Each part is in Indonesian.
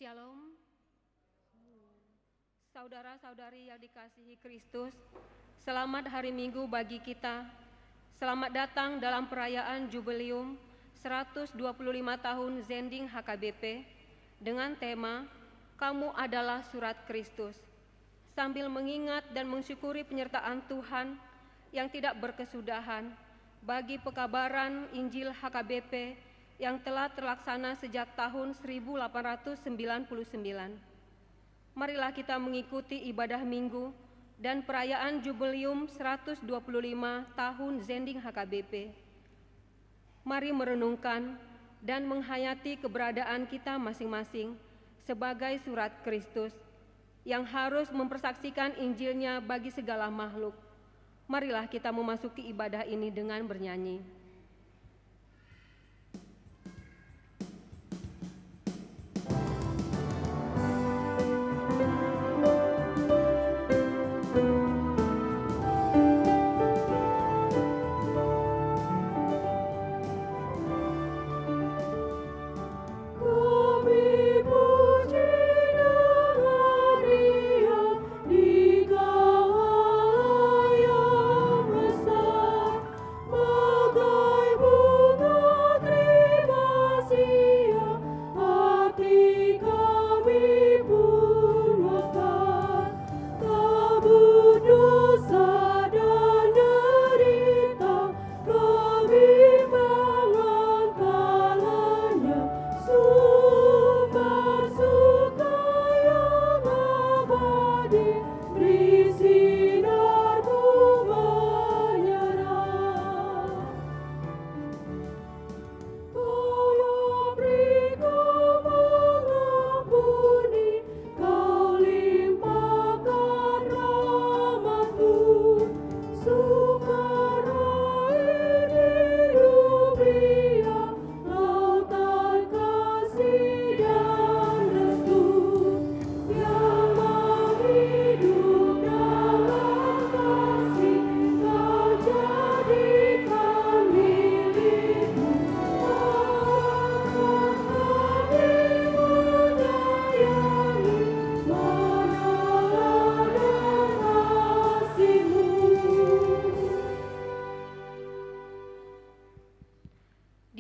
Shalom, saudara-saudari yang dikasihi Kristus. Selamat hari Minggu bagi kita. Selamat datang dalam perayaan Jubileum 125 tahun Zending HKBP dengan tema Kamu adalah Surat Kristus. Sambil mengingat dan mensyukuri penyertaan Tuhan yang tidak berkesudahan bagi pekabaran Injil HKBP yang telah terlaksana sejak tahun 1899. Marilah kita mengikuti ibadah minggu dan perayaan Jubileum 125 tahun Zending HKBP. Mari merenungkan dan menghayati keberadaan kita masing-masing sebagai surat Kristus yang harus mempersaksikan Injilnya bagi segala makhluk. Marilah kita memasuki ibadah ini dengan bernyanyi.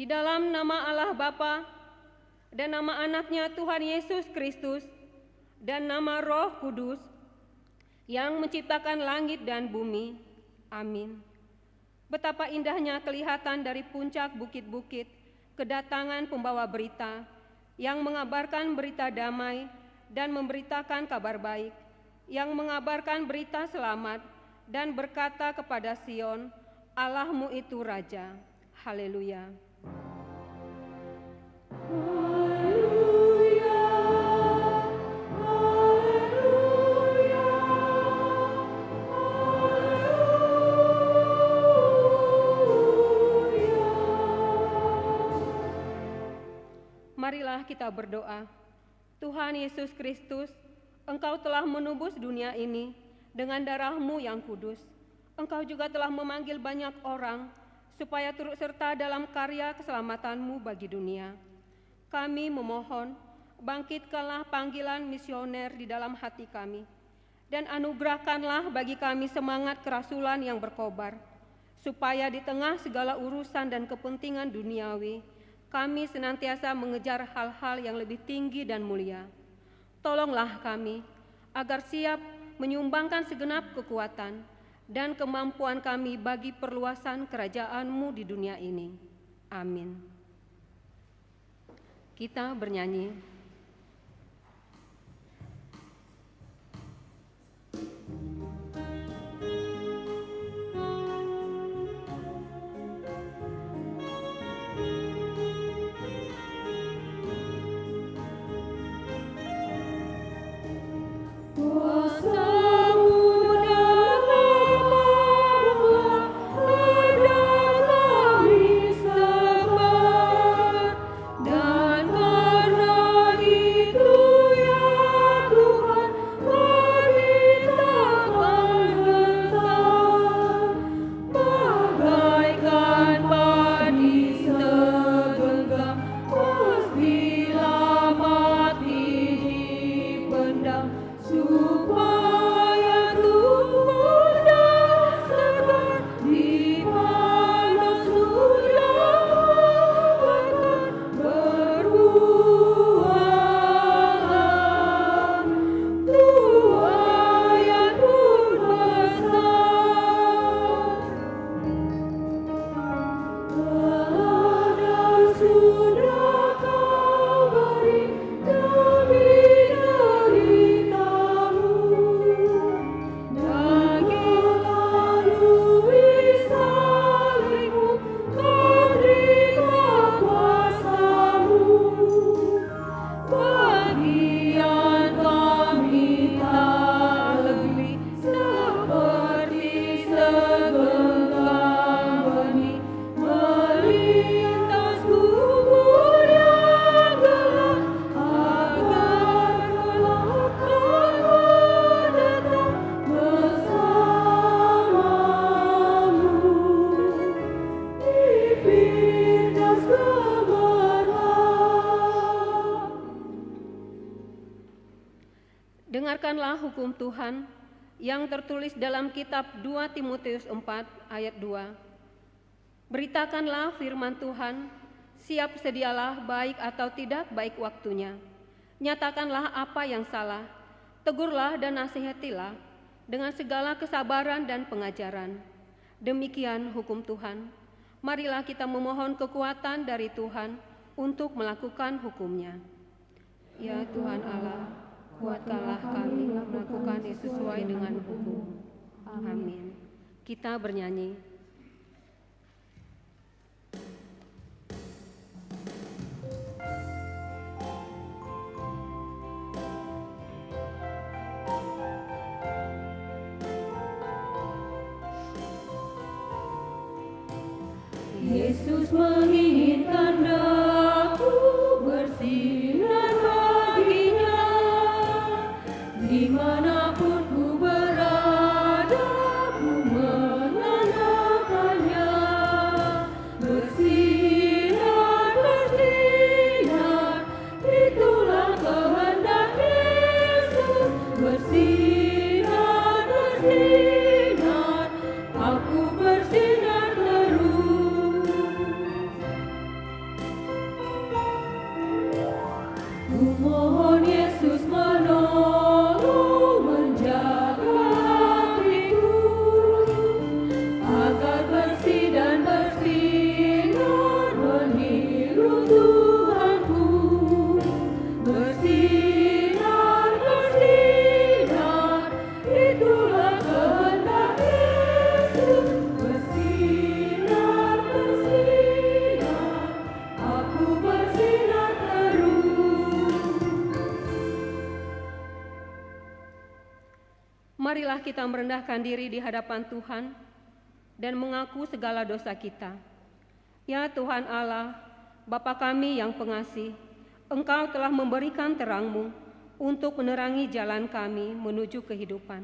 Di dalam nama Allah Bapa dan nama Anaknya Tuhan Yesus Kristus dan nama Roh Kudus yang menciptakan langit dan bumi. Amin. Betapa indahnya kelihatan dari puncak bukit-bukit kedatangan pembawa berita yang mengabarkan berita damai dan memberitakan kabar baik, yang mengabarkan berita selamat dan berkata kepada Sion, Allahmu itu Raja. Haleluya. Marilah kita berdoa. Tuhan Yesus Kristus, Engkau telah menebus dunia ini dengan darah-Mu yang kudus. Engkau juga telah memanggil banyak orang supaya turut serta dalam karya keselamatan-Mu bagi dunia. Kami memohon, bangkitkanlah panggilan misioner di dalam hati kami, dan anugerahkanlah bagi kami semangat kerasulan yang berkobar, supaya di tengah segala urusan dan kepentingan duniawi, kami senantiasa mengejar hal-hal yang lebih tinggi dan mulia. Tolonglah kami, agar siap menyumbangkan segenap kekuatan dan kemampuan kami bagi perluasan kerajaan-Mu di dunia ini. Amin. Kita bernyanyi. Dan karena Dengarkanlah hukum Tuhan yang tertulis dalam kitab 2 Timotius 4 ayat 2. Beritakanlah firman Tuhan, siap sedialah baik atau tidak baik waktunya. Nyatakanlah apa yang salah, tegurlah dan nasihatilah dengan segala kesabaran dan pengajaran. Demikian hukum Tuhan. Marilah kita memohon kekuatan dari Tuhan untuk melakukan hukum-Nya. Ya Tuhan Allah, kuatkanlah kami melakukan sesuai dengan hukum. Amin. Kita bernyanyi. Yesus menginginkan daku bersinar baginya, dimanapun ku berada, ku menandakannya. Bersinar, bersinar, itulah kehendak Yesus. Bersinar, bersinar, aku bersinar terus. Ku mohon Yesus menolong, menjaga hatiku, agar bersih dan bersinar meniru Tuhanku. Bersinar, bersinar, itulah kehendak Yesus. Bersinar, bersinar, aku bersinar terus. Marilah kita merendahkan diri di hadapan Tuhan dan mengaku segala dosa kita. Ya Tuhan Allah, Bapa kami yang pengasih, Engkau telah memberikan terang-Mu untuk menerangi jalan kami menuju kehidupan.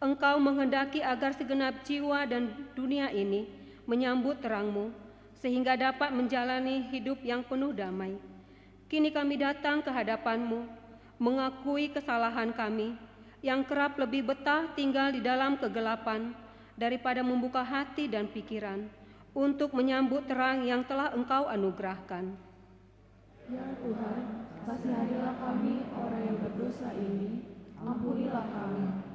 Engkau menghendaki agar segenap jiwa dan dunia ini menyambut terang-Mu, sehingga dapat menjalani hidup yang penuh damai. Kini kami datang ke hadapan-Mu, mengakui kesalahan kami, yang kerap lebih betah tinggal di dalam kegelapan daripada membuka hati dan pikiran untuk menyambut terang yang telah Engkau anugerahkan. Ya Tuhan, kasihanilah kami orang yang berdosa ini, ampunilah kami.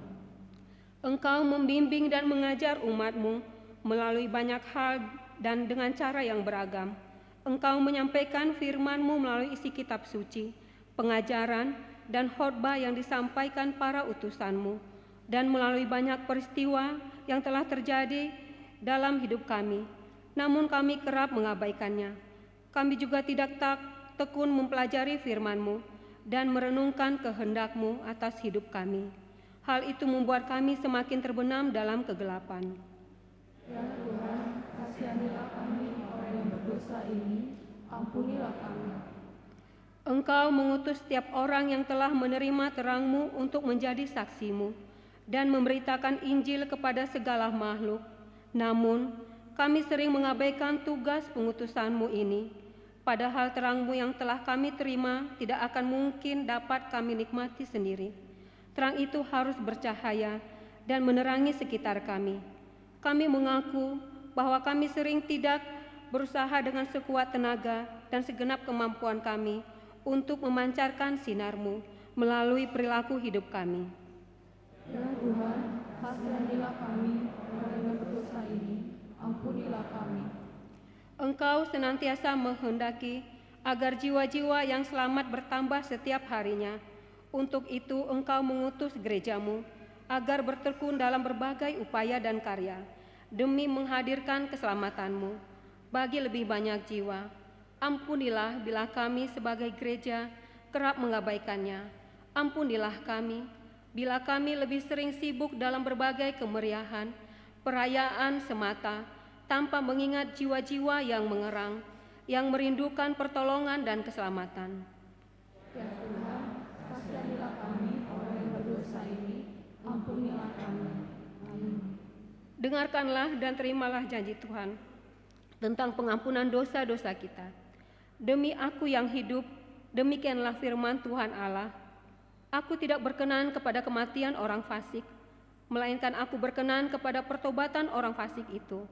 Engkau membimbing dan mengajar umat-Mu melalui banyak hal dan dengan cara yang beragam. Engkau menyampaikan firman-Mu melalui isi kitab suci, pengajaran, dan khotbah yang disampaikan para utusan-Mu, dan melalui banyak peristiwa yang telah terjadi dalam hidup kami. Namun kami kerap mengabaikannya. Kami juga tidak tekun mempelajari firman-Mu dan merenungkan kehendak-Mu atas hidup kami. Hal itu membuat kami semakin terbenam dalam kegelapan. Ya Tuhan, kasihanilah kami orang yang berdosa ini, ampunilah kami. Engkau mengutus setiap orang yang telah menerima terang-Mu untuk menjadi saksi-Mu dan memberitakan Injil kepada segala makhluk. Namun, kami sering mengabaikan tugas pengutusan-Mu ini, padahal terang-Mu yang telah kami terima tidak akan mungkin dapat kami nikmati sendiri. Terang itu harus bercahaya dan menerangi sekitar kami. Kami mengaku bahwa kami sering tidak berusaha dengan sekuat tenaga dan segenap kemampuan kami untuk memancarkan sinar-Mu melalui perilaku hidup kami. Ya Tuhan, kasihanilah kami orang yang berdosa ini, ampunilah kami. Engkau senantiasa menghendaki agar jiwa-jiwa yang selamat bertambah setiap harinya. Untuk itu Engkau mengutus gereja-Mu agar bertekun dalam berbagai upaya dan karya demi menghadirkan keselamatan-Mu bagi lebih banyak jiwa. Ampunilah bila kami sebagai gereja kerap mengabaikannya. Ampunilah kami bila kami lebih sering sibuk dalam berbagai kemeriahan, perayaan semata, tanpa mengingat jiwa-jiwa yang mengerang, yang merindukan pertolongan dan keselamatan. Ya Tuhan, kasihanilah kami orang yang berdosa ini, ampunilah kami. Amin. Dengarkanlah dan terimalah janji Tuhan tentang pengampunan dosa-dosa kita. Demi Aku yang hidup, demikianlah firman Tuhan Allah. Aku tidak berkenan kepada kematian orang fasik, melainkan aku berkenan kepada pertobatan orang fasik itu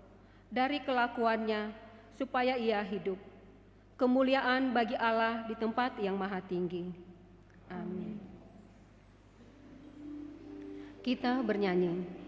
dari kelakuannya, supaya ia hidup. Kemuliaan bagi Allah di tempat yang maha tinggi. Amin. Kita bernyanyi.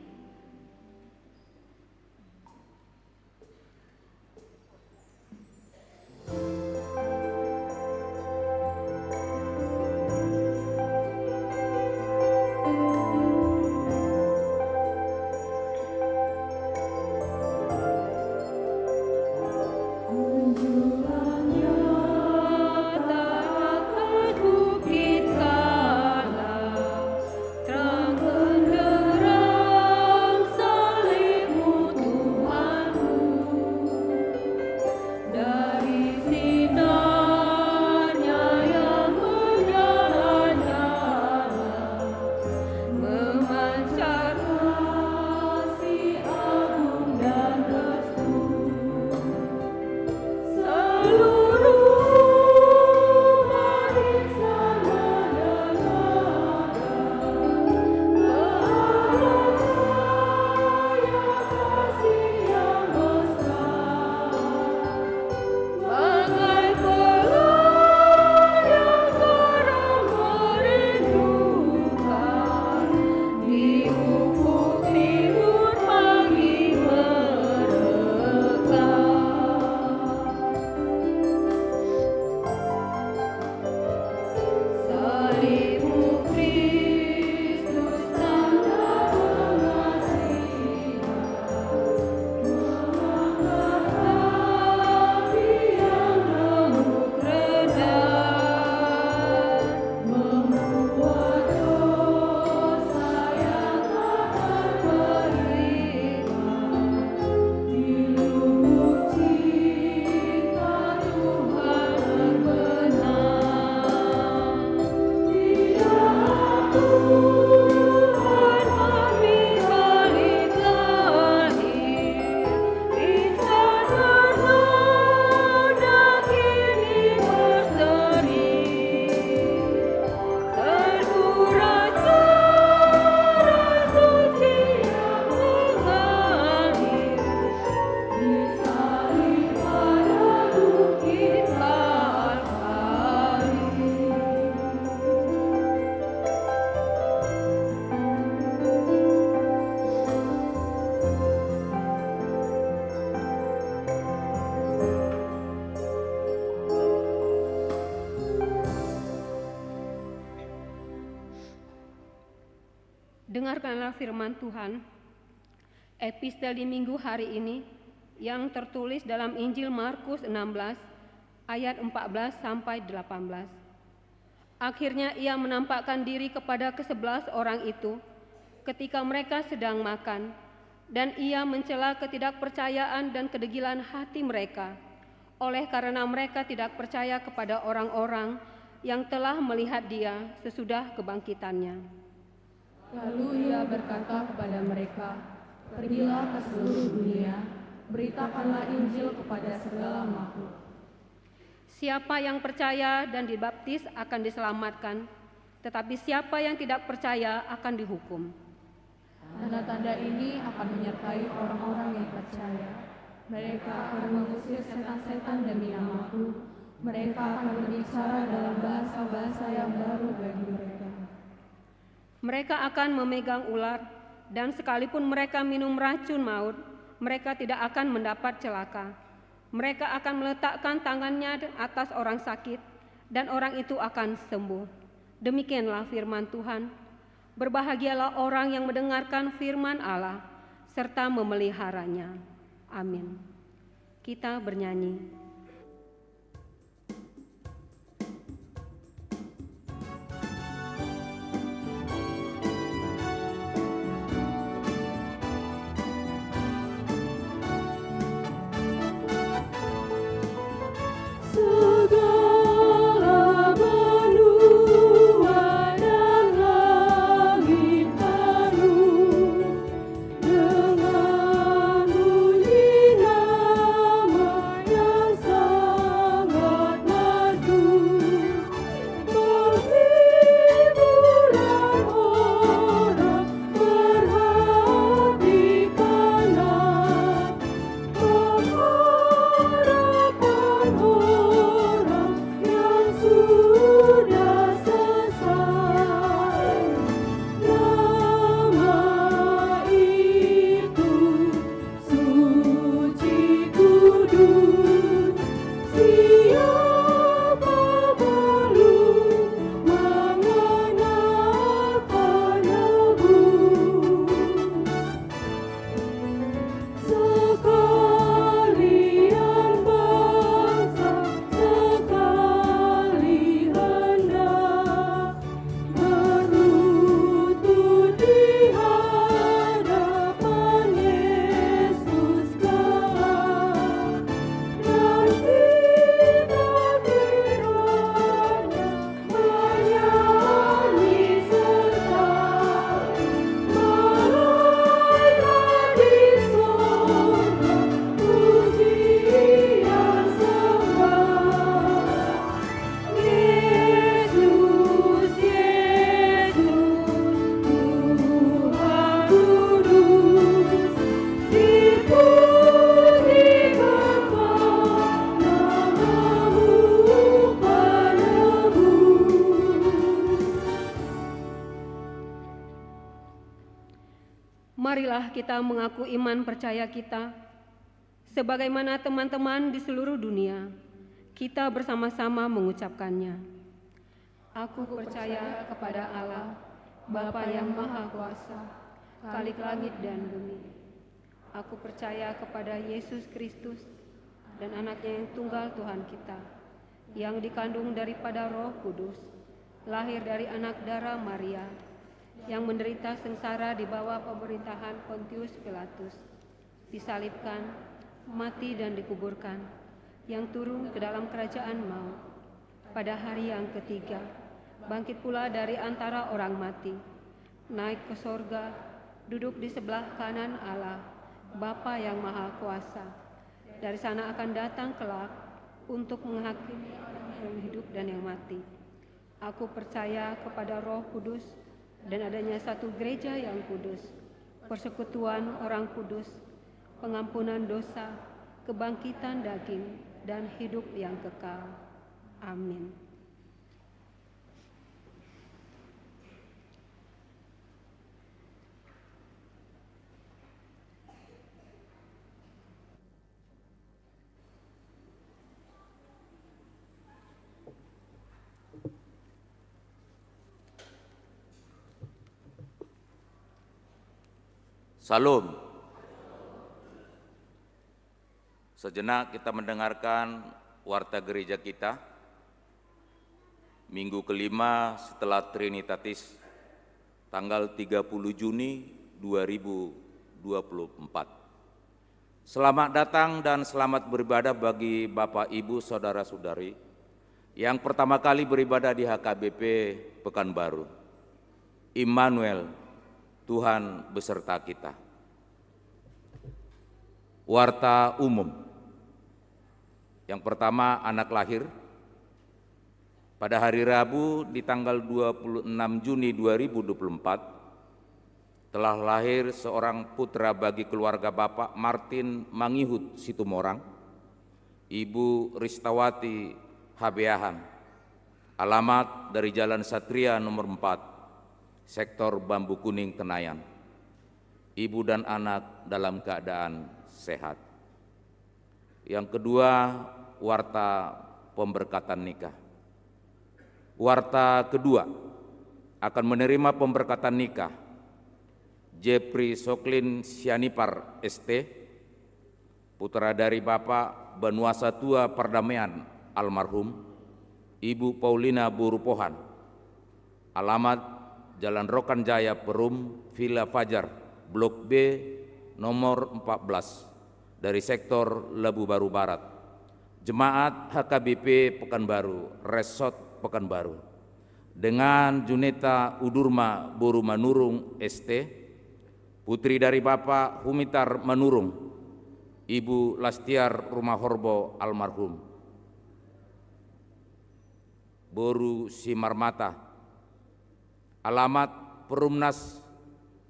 Dengarkanlah firman Tuhan, epistel di minggu hari ini yang tertulis dalam Injil Markus 16 ayat 14 sampai 18. Akhirnya ia menampakkan diri kepada ke-11 orang itu ketika mereka sedang makan, dan ia mencela ketidakpercayaan dan kedegilan hati mereka, oleh karena mereka tidak percaya kepada orang-orang yang telah melihat dia sesudah kebangkitannya. Lalu ia berkata kepada mereka, "Pergilah ke seluruh dunia, beritakanlah Injil kepada segala makhluk. Siapa yang percaya dan dibaptis akan diselamatkan, tetapi siapa yang tidak percaya akan dihukum. Tanda-tanda ini akan menyertai orang-orang yang percaya. Mereka akan mengusir setan-setan demi namaku. Mereka akan berbicara dalam bahasa-bahasa yang baru bagi mereka. Mereka akan memegang ular, dan sekalipun mereka minum racun maut, mereka tidak akan mendapat celaka. Mereka akan meletakkan tangannya atas orang sakit, dan orang itu akan sembuh." Demikianlah firman Tuhan. Berbahagialah orang yang mendengarkan firman Allah, serta memeliharanya. Amin. Kita bernyanyi. Dengan bunyi nama yang kita mengaku iman percaya kita, sebagaimana teman-teman di seluruh dunia, kita bersama-sama mengucapkannya. Aku percaya kepada Allah, Bapa yang Maha Kuasa, Khalik langit dan bumi. Aku percaya kepada Yesus Kristus dan anaknya yang tunggal Tuhan kita, yang dikandung daripada Roh Kudus, lahir dari anak darah Maria, yang menderita sengsara di bawah pemerintahan Pontius Pilatus, disalibkan, mati dan dikuburkan, yang turun ke dalam kerajaan maut. Pada hari yang ketiga, bangkit pula dari antara orang mati, naik ke sorga, duduk di sebelah kanan Allah, Bapa yang Maha Kuasa. Dari sana akan datang kelak untuk menghakimi yang hidup dan yang mati. Aku percaya kepada Roh Kudus dan adanya satu gereja yang kudus, persekutuan orang kudus, pengampunan dosa, kebangkitan daging, dan hidup yang kekal. Amin. Salam. Sejenak kita mendengarkan warta gereja kita, minggu kelima setelah Trinitatis, tanggal 30 Juni 2024. Selamat datang dan selamat beribadah bagi Bapak, Ibu, Saudara-saudari yang pertama kali beribadah di HKBP Pekanbaru. Immanuel, Tuhan beserta kita. Warta umum. Yang pertama, anak lahir. Pada hari Rabu di tanggal 26 Juni 2024 telah lahir seorang putra bagi keluarga Bapak Martin Mangihut Situmorang, Ibu Ristawati Habeahan. Alamat dari Jalan Satria nomor 4, Sektor Bambu Kuning, Tenayan. Ibu dan anak dalam keadaan sehat. Yang kedua, warta pemberkatan nikah. Warta kedua akan menerima pemberkatan nikah Jepri Soklin Sianipar ST, putra dari Bapak Banuasa Tua Perdamaian almarhum, Ibu Paulina Burupohan. Alamat Jalan Rokan Jaya Perum, Villa Fajar, Blok B, nomor 14, dari sektor Labu Baru Barat. Jemaat HKBP Pekanbaru, Resort Pekanbaru. Dengan Juneta Udurma Boru Manurung ST, putri dari Bapak Humitar Manurung, Ibu Lastiar Rumah Horbo almarhum. Boru Simarmata. Alamat Perumnas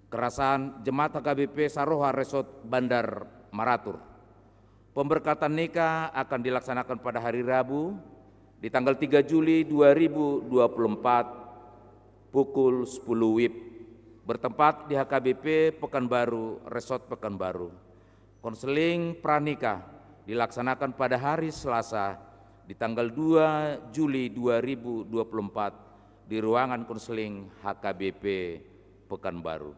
Kerasan Jemaat HKBP Saroha Resort Bandar Maratur. Pemberkatan nikah akan dilaksanakan pada hari Rabu di tanggal 3 Juli 2024 pukul 10 WIB, bertempat di HKBP Pekanbaru, Resort Pekanbaru. Konseling pranikah dilaksanakan pada hari Selasa di tanggal 2 Juli 2024 di ruangan konseling HKBP Pekanbaru.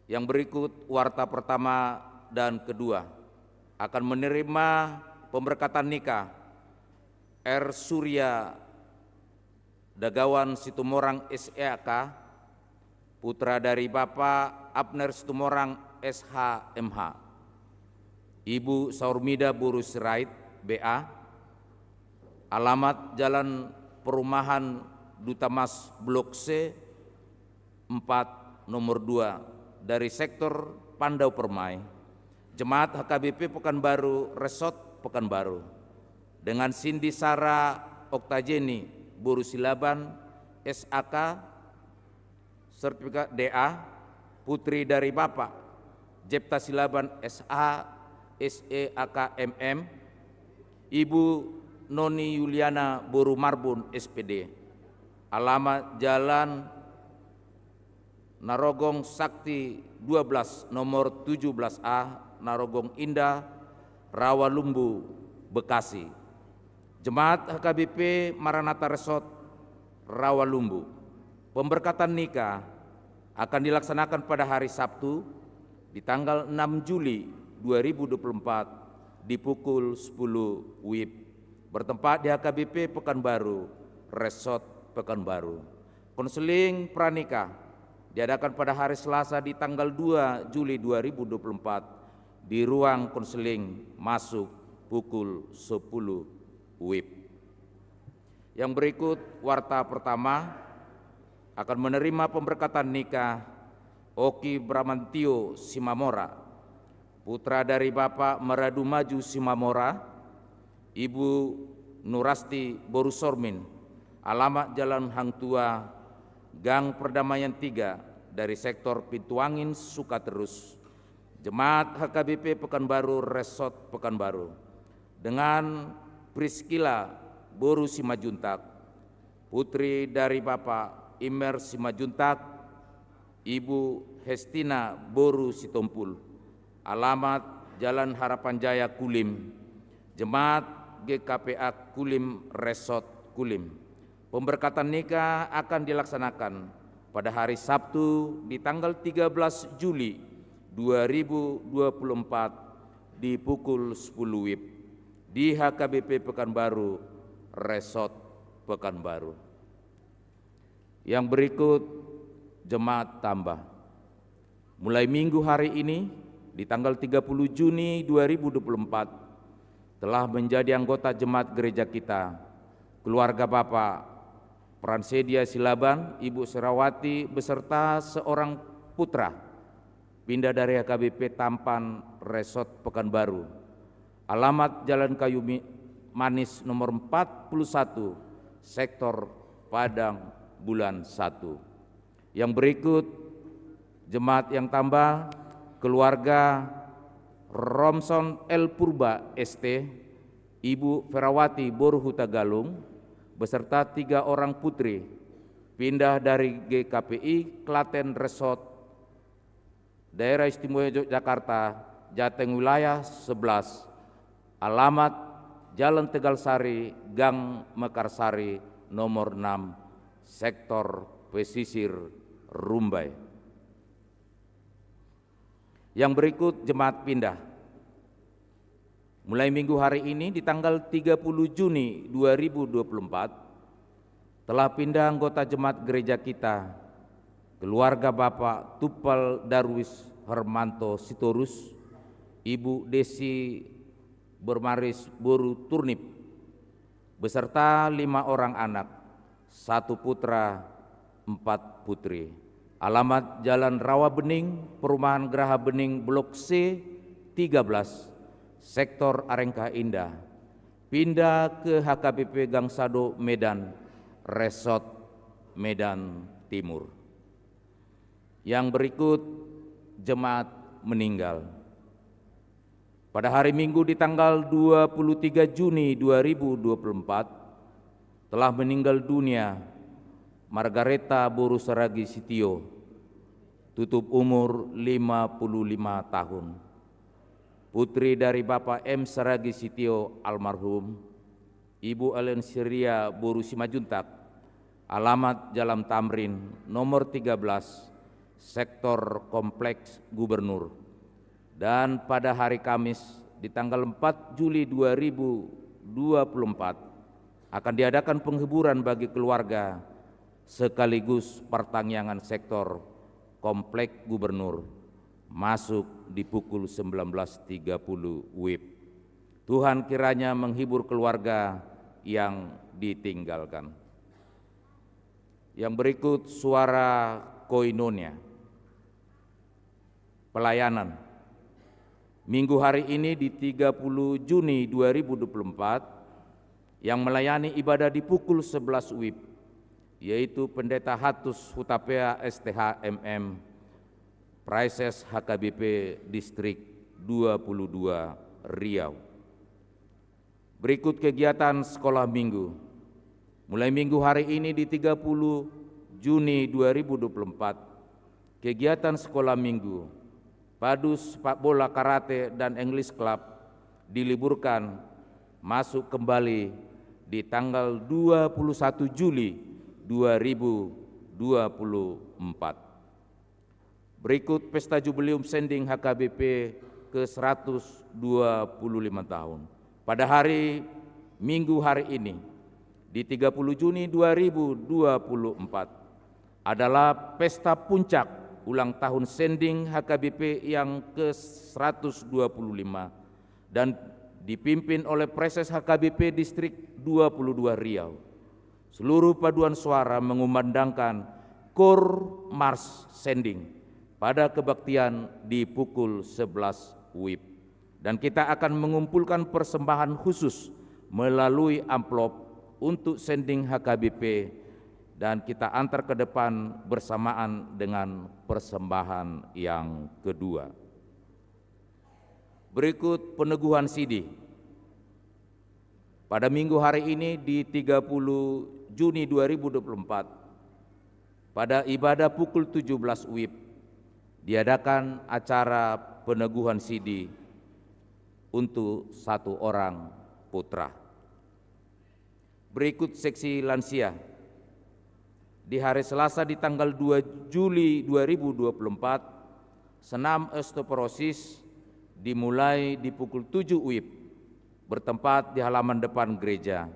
Yang berikut warta pertama dan kedua akan menerima pemberkatan nikah R. Surya Dagawan Situmorang SEAK, putra dari Bapak Abner Situmorang SHMH, Ibu Saurmida Buru Sirait BA. Alamat Jalan Perumahan Duta Mas Blok C 4 nomor 2 dari sektor Pandau Permai. Jemaat HKBP Pekanbaru, Resort Pekanbaru. Dengan Cindy Sara Oktajeni Buru Silaban SAK, sertifikat DA, putri dari Bapak Jepta Silaban SH SEAK MM, Ibu Noni Yuliana Boru Marbun SPD. Alamat Jalan Narogong Sakti 12 nomor 17A Narogong Indah, Rawalumbu, Bekasi. Jemaat HKBP Maranatha Resort Rawalumbu. Pemberkatan nikah akan dilaksanakan pada hari Sabtu di tanggal 6 Juli 2024 di pukul 10 WIB bertempat di HKBP Pekanbaru, Resort Pekanbaru. Konseling pranikah diadakan pada hari Selasa di tanggal 2 Juli 2024 di ruang konseling masuk pukul 10 WIB. Yang berikut warta pertama akan menerima pemberkatan nikah Oki Bramantio Simamora, putra dari Bapak Meradu Maju Simamora, Ibu Nurasti Borusormin, alamat Jalan Hang Tua, Gang Perdamaian 3 dari sektor Pintuangin, Sukaterus, Jemaat HKBP Pekanbaru Resort Pekanbaru, dengan Priscilla Boru Simajuntak, putri dari Bapak Imer Simajuntak, Ibu Hestina Boru Sitompul, alamat Jalan Harapan Jaya Kulim, Jemaat GKPA Kulim Resort Kulim. Pemberkatan nikah akan dilaksanakan pada hari Sabtu di tanggal 13 Juli 2024 di pukul 10 WIB di HKBP Pekanbaru, Resort Pekanbaru. Yang berikut jemaat tambah. Mulai minggu hari ini di tanggal 30 Juni 2024 telah menjadi anggota jemaat gereja kita keluarga Bapak Pransedia Silaban, Ibu Serawati beserta seorang putra pindah dari HKBP Tampan Resort Pekanbaru, alamat Jalan Kayu Manis nomor 41, sektor Padang Bulan 1. Yang berikut jemaat yang tambah keluarga Romson El Purba ST, Ibu Ferawati Boru Hutagalung beserta 3 orang putri pindah dari GKPI Klaten Resort Daerah Istimewa Yogyakarta, Jateng Wilayah 11, alamat Jalan Tegalsari, Gang Mekarsari nomor 6, sektor Pesisir Rumbai. Yang berikut jemaat pindah. Mulai minggu hari ini di tanggal 30 Juni 2024 telah pindah anggota jemaat gereja kita, keluarga Bapak Tupal Darwis Hermanto Sitorus, Ibu Desi Bermaris Boru Turnip, beserta 5 orang anak, 1 putra, 4 putri. Alamat Jalan Rawa Bening, Perumahan Geraha Bening Blok C 13, sektor Arengka Indah, pindah ke HKBP Gangsado Medan, Resort Medan Timur. Yang berikut jemaat meninggal. Pada hari Minggu di tanggal 23 Juni 2024 telah meninggal dunia Margareta Boru Saragi Sitio, tutup umur 55 tahun. Putri dari Bapak M. Saragi Sitio almarhum, Ibu Alen Syria Boru Simajuntak, alamat Jalan Tamrin nomor 13, sektor Kompleks Gubernur. Dan pada hari Kamis di tanggal 4 Juli 2024 akan diadakan penghiburan bagi keluarga sekaligus pertangyangan sektor Kompleks Gubernur, masuk di pukul 19.30 WIB. Tuhan kiranya menghibur keluarga yang ditinggalkan. Yang berikut suara koinonia. Pelayanan. Minggu hari ini di 30 Juni 2024 yang melayani ibadah di pukul 11 WIB, yaitu Pendeta Hatus Hutapea STH MM, Praises HKBP Distrik 22 Riau. Berikut kegiatan sekolah minggu. Mulai minggu hari ini di 30 Juni 2024 kegiatan sekolah minggu, padus sepak bola, karate, dan English Club diliburkan masuk kembali di tanggal 21 Juli 2024. Berikut Pesta Jubileum Sending HKBP ke-125 tahun. Pada hari Minggu hari ini, di 30 Juni 2024, adalah pesta puncak ulang tahun Sending HKBP yang ke-125 dan dipimpin oleh Preses HKBP Distrik 22 Riau. Seluruh paduan suara mengumandangkan Kor Mars Sending pada kebaktian di pukul 11 WIB. Dan kita akan mengumpulkan persembahan khusus melalui amplop untuk Sending HKBP dan kita antar ke depan bersamaan dengan persembahan yang kedua. Berikut peneguhan sidi. Pada minggu hari ini di 30 Juni 2024, pada ibadah pukul 17 WIB, diadakan acara peneguhan sidi untuk satu orang putra. Berikut seksi lansia. Di hari Selasa di tanggal 2 Juli 2024, senam osteoporosis dimulai di pukul 7 WIB, bertempat di halaman depan gereja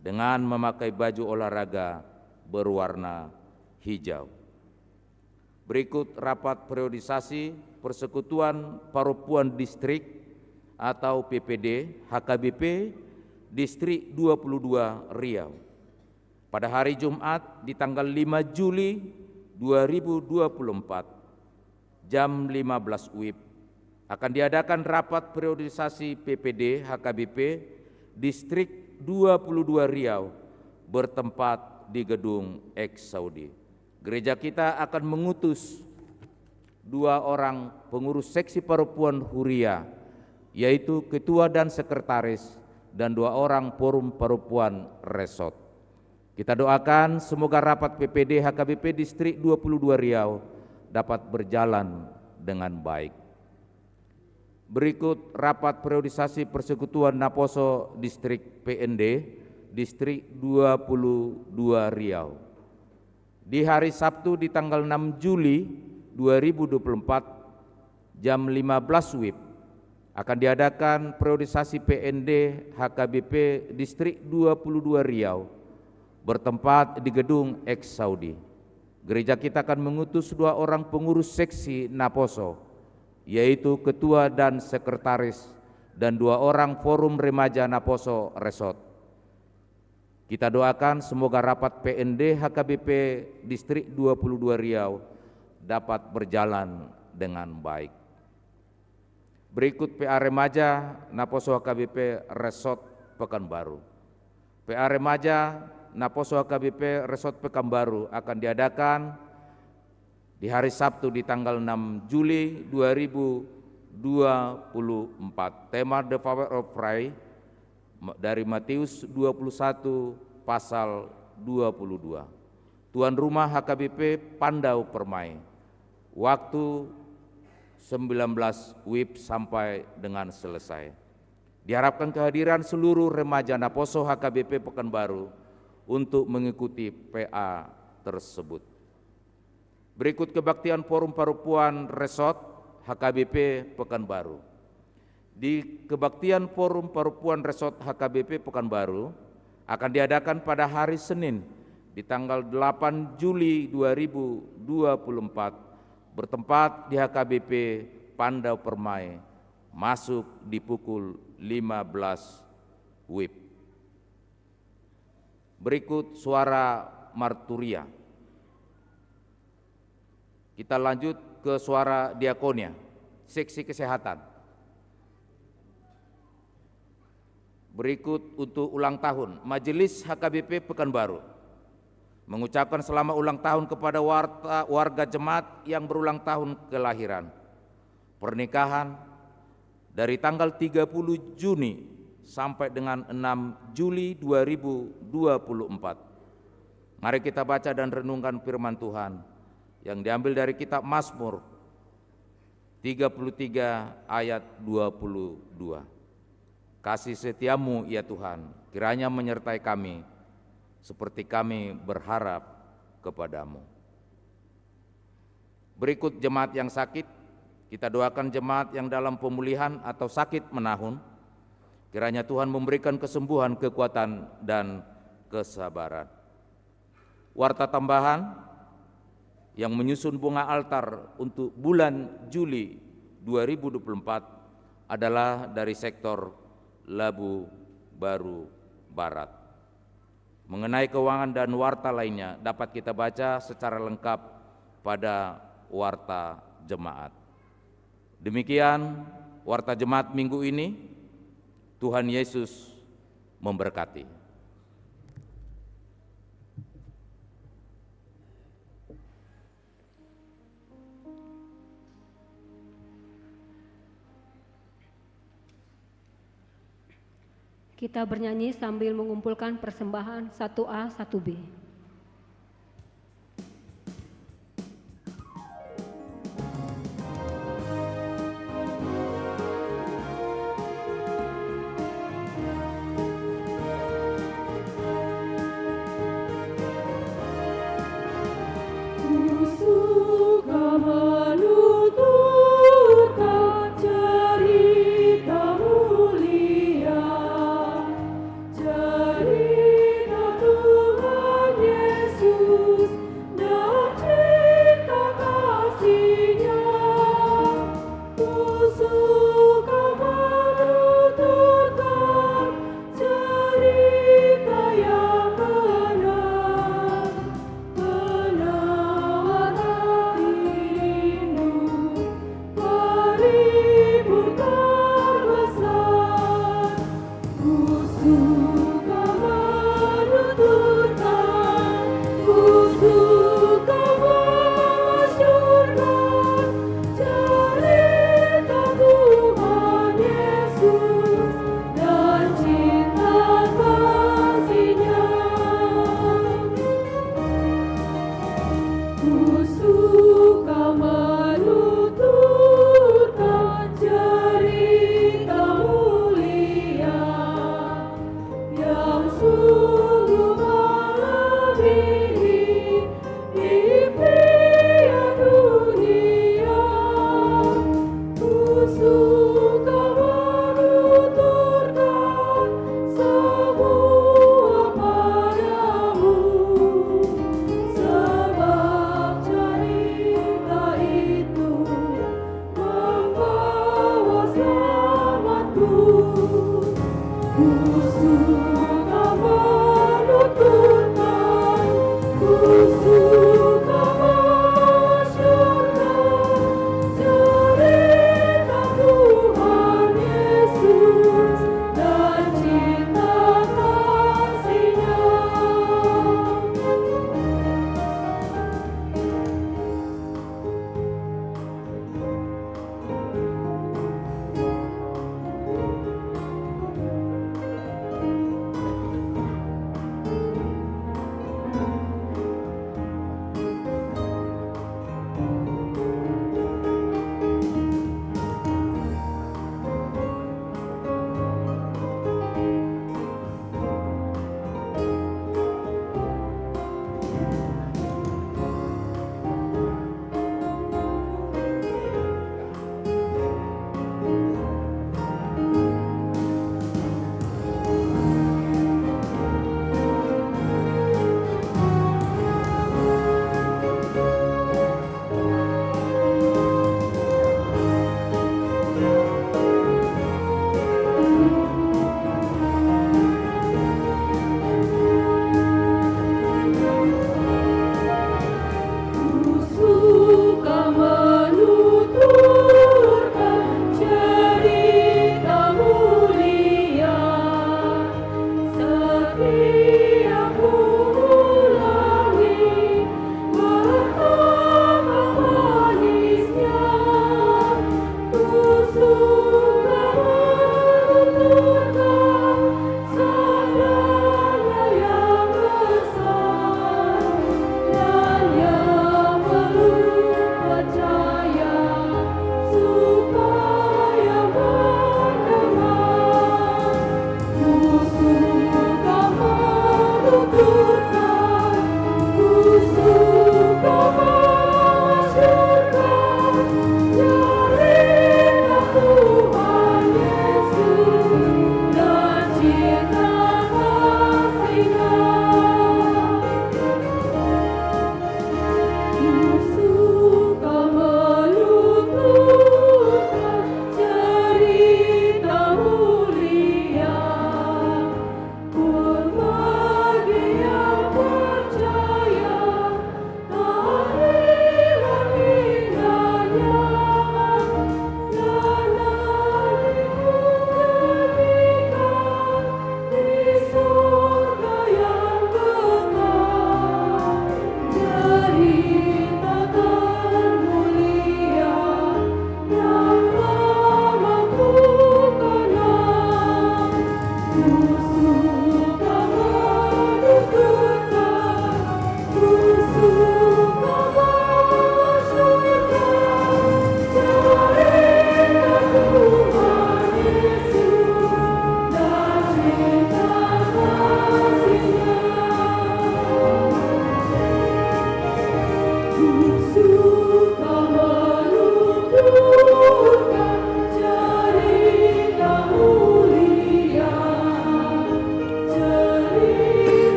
dengan memakai baju olahraga berwarna hijau. Berikut rapat periodisasi Persekutuan Paropuan Distrik atau PPD HKBP Distrik 22 Riau. Pada hari Jumat di tanggal 5 Juli 2024 jam 15 WIB akan diadakan rapat periodisasi PPD HKBP Distrik 22 Riau bertempat di gedung X Saudi. Gereja kita akan mengutus 2 orang pengurus seksi Paropuan Huria, yaitu ketua dan sekretaris, dan 2 orang forum Paropuan Resort. Kita doakan semoga rapat PPD HKBP Distrik 22 Riau dapat berjalan dengan baik. Berikut rapat periodisasi Persekutuan Naposo Distrik PND Distrik 22 Riau. Di hari Sabtu di tanggal 6 Juli 2024 jam 15 WIB akan diadakan periodisasi PND HKBP Distrik 22 Riau bertempat di gedung X Saudi. Gereja kita akan mengutus 2 orang pengurus seksi Naposo, yaitu ketua dan sekretaris, dan 2 orang forum remaja Naposo Resort. Kita doakan semoga rapat PND HKBP Distrik 22 Riau dapat berjalan dengan baik. Berikut PA Remaja Naposo HKBP Resort Pekanbaru. PA Remaja Naposo HKBP Resort Pekanbaru akan diadakan di hari Sabtu di tanggal 6 Juli 2024. Tema The Power of Prayer dari Matius 21 pasal 22. Tuan rumah HKBP Pandau Permai. Waktu 19 WIB sampai dengan selesai. Diharapkan kehadiran seluruh remaja Naposo HKBP Pekanbaru untuk mengikuti PA tersebut. Berikut kebaktian Forum Paropuan Resort HKBP Pekanbaru. Di kebaktian Forum Paropuan Resort HKBP Pekanbaru akan diadakan pada hari Senin di tanggal 8 Juli 2024 bertempat di HKBP Pandau Permai, masuk di pukul 15 WIB. Berikut suara marturia. Kita lanjut ke suara diakonia, seksi kesehatan. Berikut untuk ulang tahun, Majelis HKBP Pekanbaru mengucapkan selamat ulang tahun kepada warga jemaat yang berulang tahun kelahiran. Pernikahan dari tanggal 30 Juni sampai dengan 6 Juli 2024. Mari kita baca dan renungkan firman Tuhan yang diambil dari kitab Mazmur 33 ayat 22. Kasih setiamu ya Tuhan, kiranya menyertai kami seperti kami berharap kepadamu. Berikut jemaat yang sakit, kita doakan jemaat yang dalam pemulihan atau sakit menahun, kiranya Tuhan memberikan kesembuhan, kekuatan, dan kesabaran. Warta tambahan yang menyusun bunga altar untuk bulan Juli 2024 adalah dari sektor Labu Baru Barat. Mengenai keuangan dan warta lainnya dapat kita baca secara lengkap pada warta jemaat. Demikian warta jemaat minggu ini. Tuhan Yesus memberkati. Kita bernyanyi sambil mengumpulkan persembahan 1A, 1B. Cerita Tuhan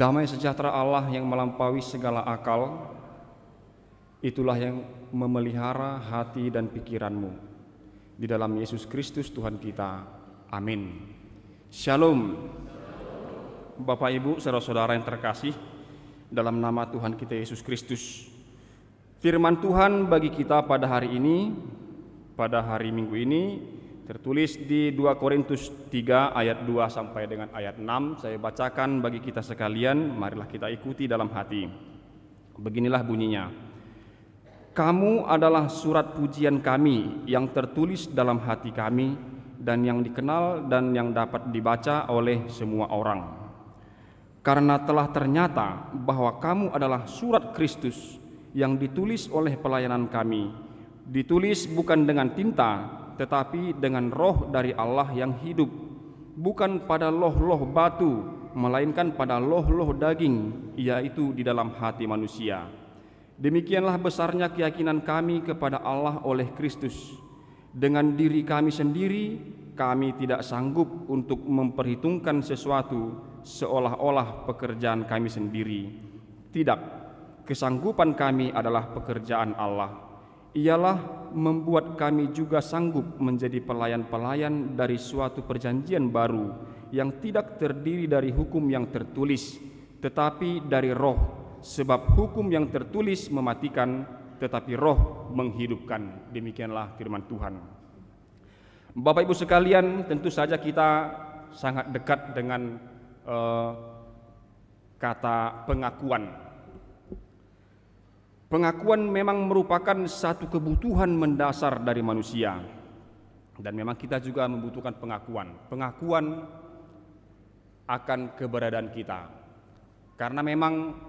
Damai sejahtera Allah yang melampaui segala akal, itulah yang memelihara hati dan pikiranmu. Di dalam Yesus Kristus Tuhan kita. Amin. Shalom. Bapak Ibu, saudara-saudara yang terkasih, dalam nama Tuhan kita Yesus Kristus, firman Tuhan bagi kita pada hari ini, pada hari Minggu ini, tertulis di 2 Korintus 3 ayat 2 sampai dengan ayat 6. Saya bacakan bagi kita sekalian, marilah kita ikuti dalam hati. Beginilah bunyinya. Kamu adalah surat pujian kami yang tertulis dalam hati kami dan yang dikenal dan yang dapat dibaca oleh semua orang. Karena telah ternyata bahwa kamu adalah surat Kristus yang ditulis oleh pelayanan kami, ditulis bukan dengan tinta, tetapi dengan roh dari Allah yang hidup, bukan pada loh-loh batu, melainkan pada loh-loh daging, yaitu di dalam hati manusia. Demikianlah besarnya keyakinan kami kepada Allah oleh Kristus. Dengan diri kami sendiri, kami tidak sanggup untuk memperhitungkan sesuatu seolah-olah pekerjaan kami sendiri. Tidak, kesanggupan kami adalah pekerjaan Allah. Ialah membuat kami juga sanggup menjadi pelayan-pelayan dari suatu perjanjian baru yang tidak terdiri dari hukum yang tertulis, tetapi dari roh. Sebab hukum yang tertulis mematikan, tetapi roh menghidupkan. Demikianlah firman Tuhan. Bapak Ibu sekalian, tentu saja kita sangat dekat dengan kata pengakuan. Pengakuan memang merupakan satu kebutuhan mendasar dari manusia, dan memang kita juga membutuhkan pengakuan akan keberadaan kita, karena memang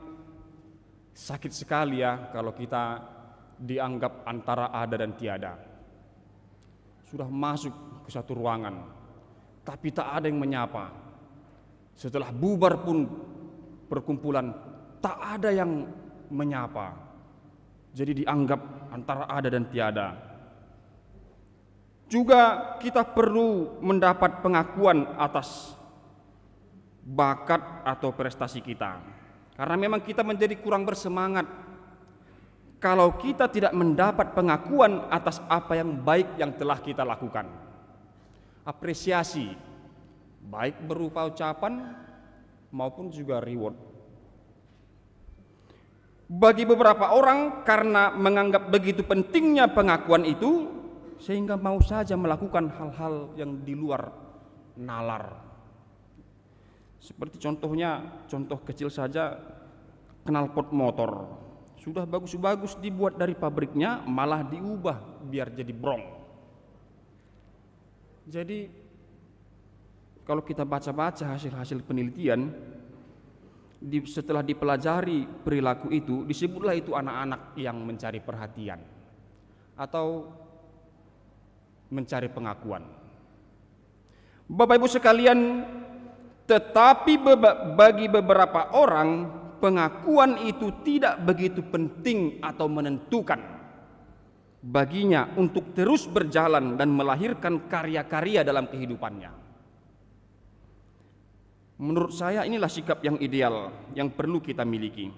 sakit sekali ya kalau kita dianggap antara ada dan tiada. Sudah masuk ke satu ruangan, tapi tak ada yang menyapa. Setelah bubar pun perkumpulan, tak ada yang menyapa. Jadi dianggap antara ada dan tiada. Juga kita perlu mendapat pengakuan atas bakat atau prestasi kita. Karena memang kita menjadi kurang bersemangat kalau kita tidak mendapat pengakuan atas apa yang baik yang telah kita lakukan. Apresiasi, baik berupa ucapan maupun juga reward. Bagi beberapa orang, karena menganggap begitu pentingnya pengakuan itu, sehingga mau saja melakukan hal-hal yang di luar nalar. Seperti contoh kecil saja, knalpot motor. Sudah bagus-bagus dibuat dari pabriknya, malah diubah biar jadi brong. Jadi, kalau kita baca-baca hasil-hasil penelitian, setelah dipelajari perilaku itu, disebutlah itu anak-anak yang mencari perhatian atau mencari pengakuan. Bapak Ibu sekalian, tetapi bagi beberapa orang pengakuan itu tidak begitu penting atau menentukan baginya untuk terus berjalan dan melahirkan karya-karya dalam kehidupannya. Menurut saya inilah sikap yang ideal yang perlu kita miliki.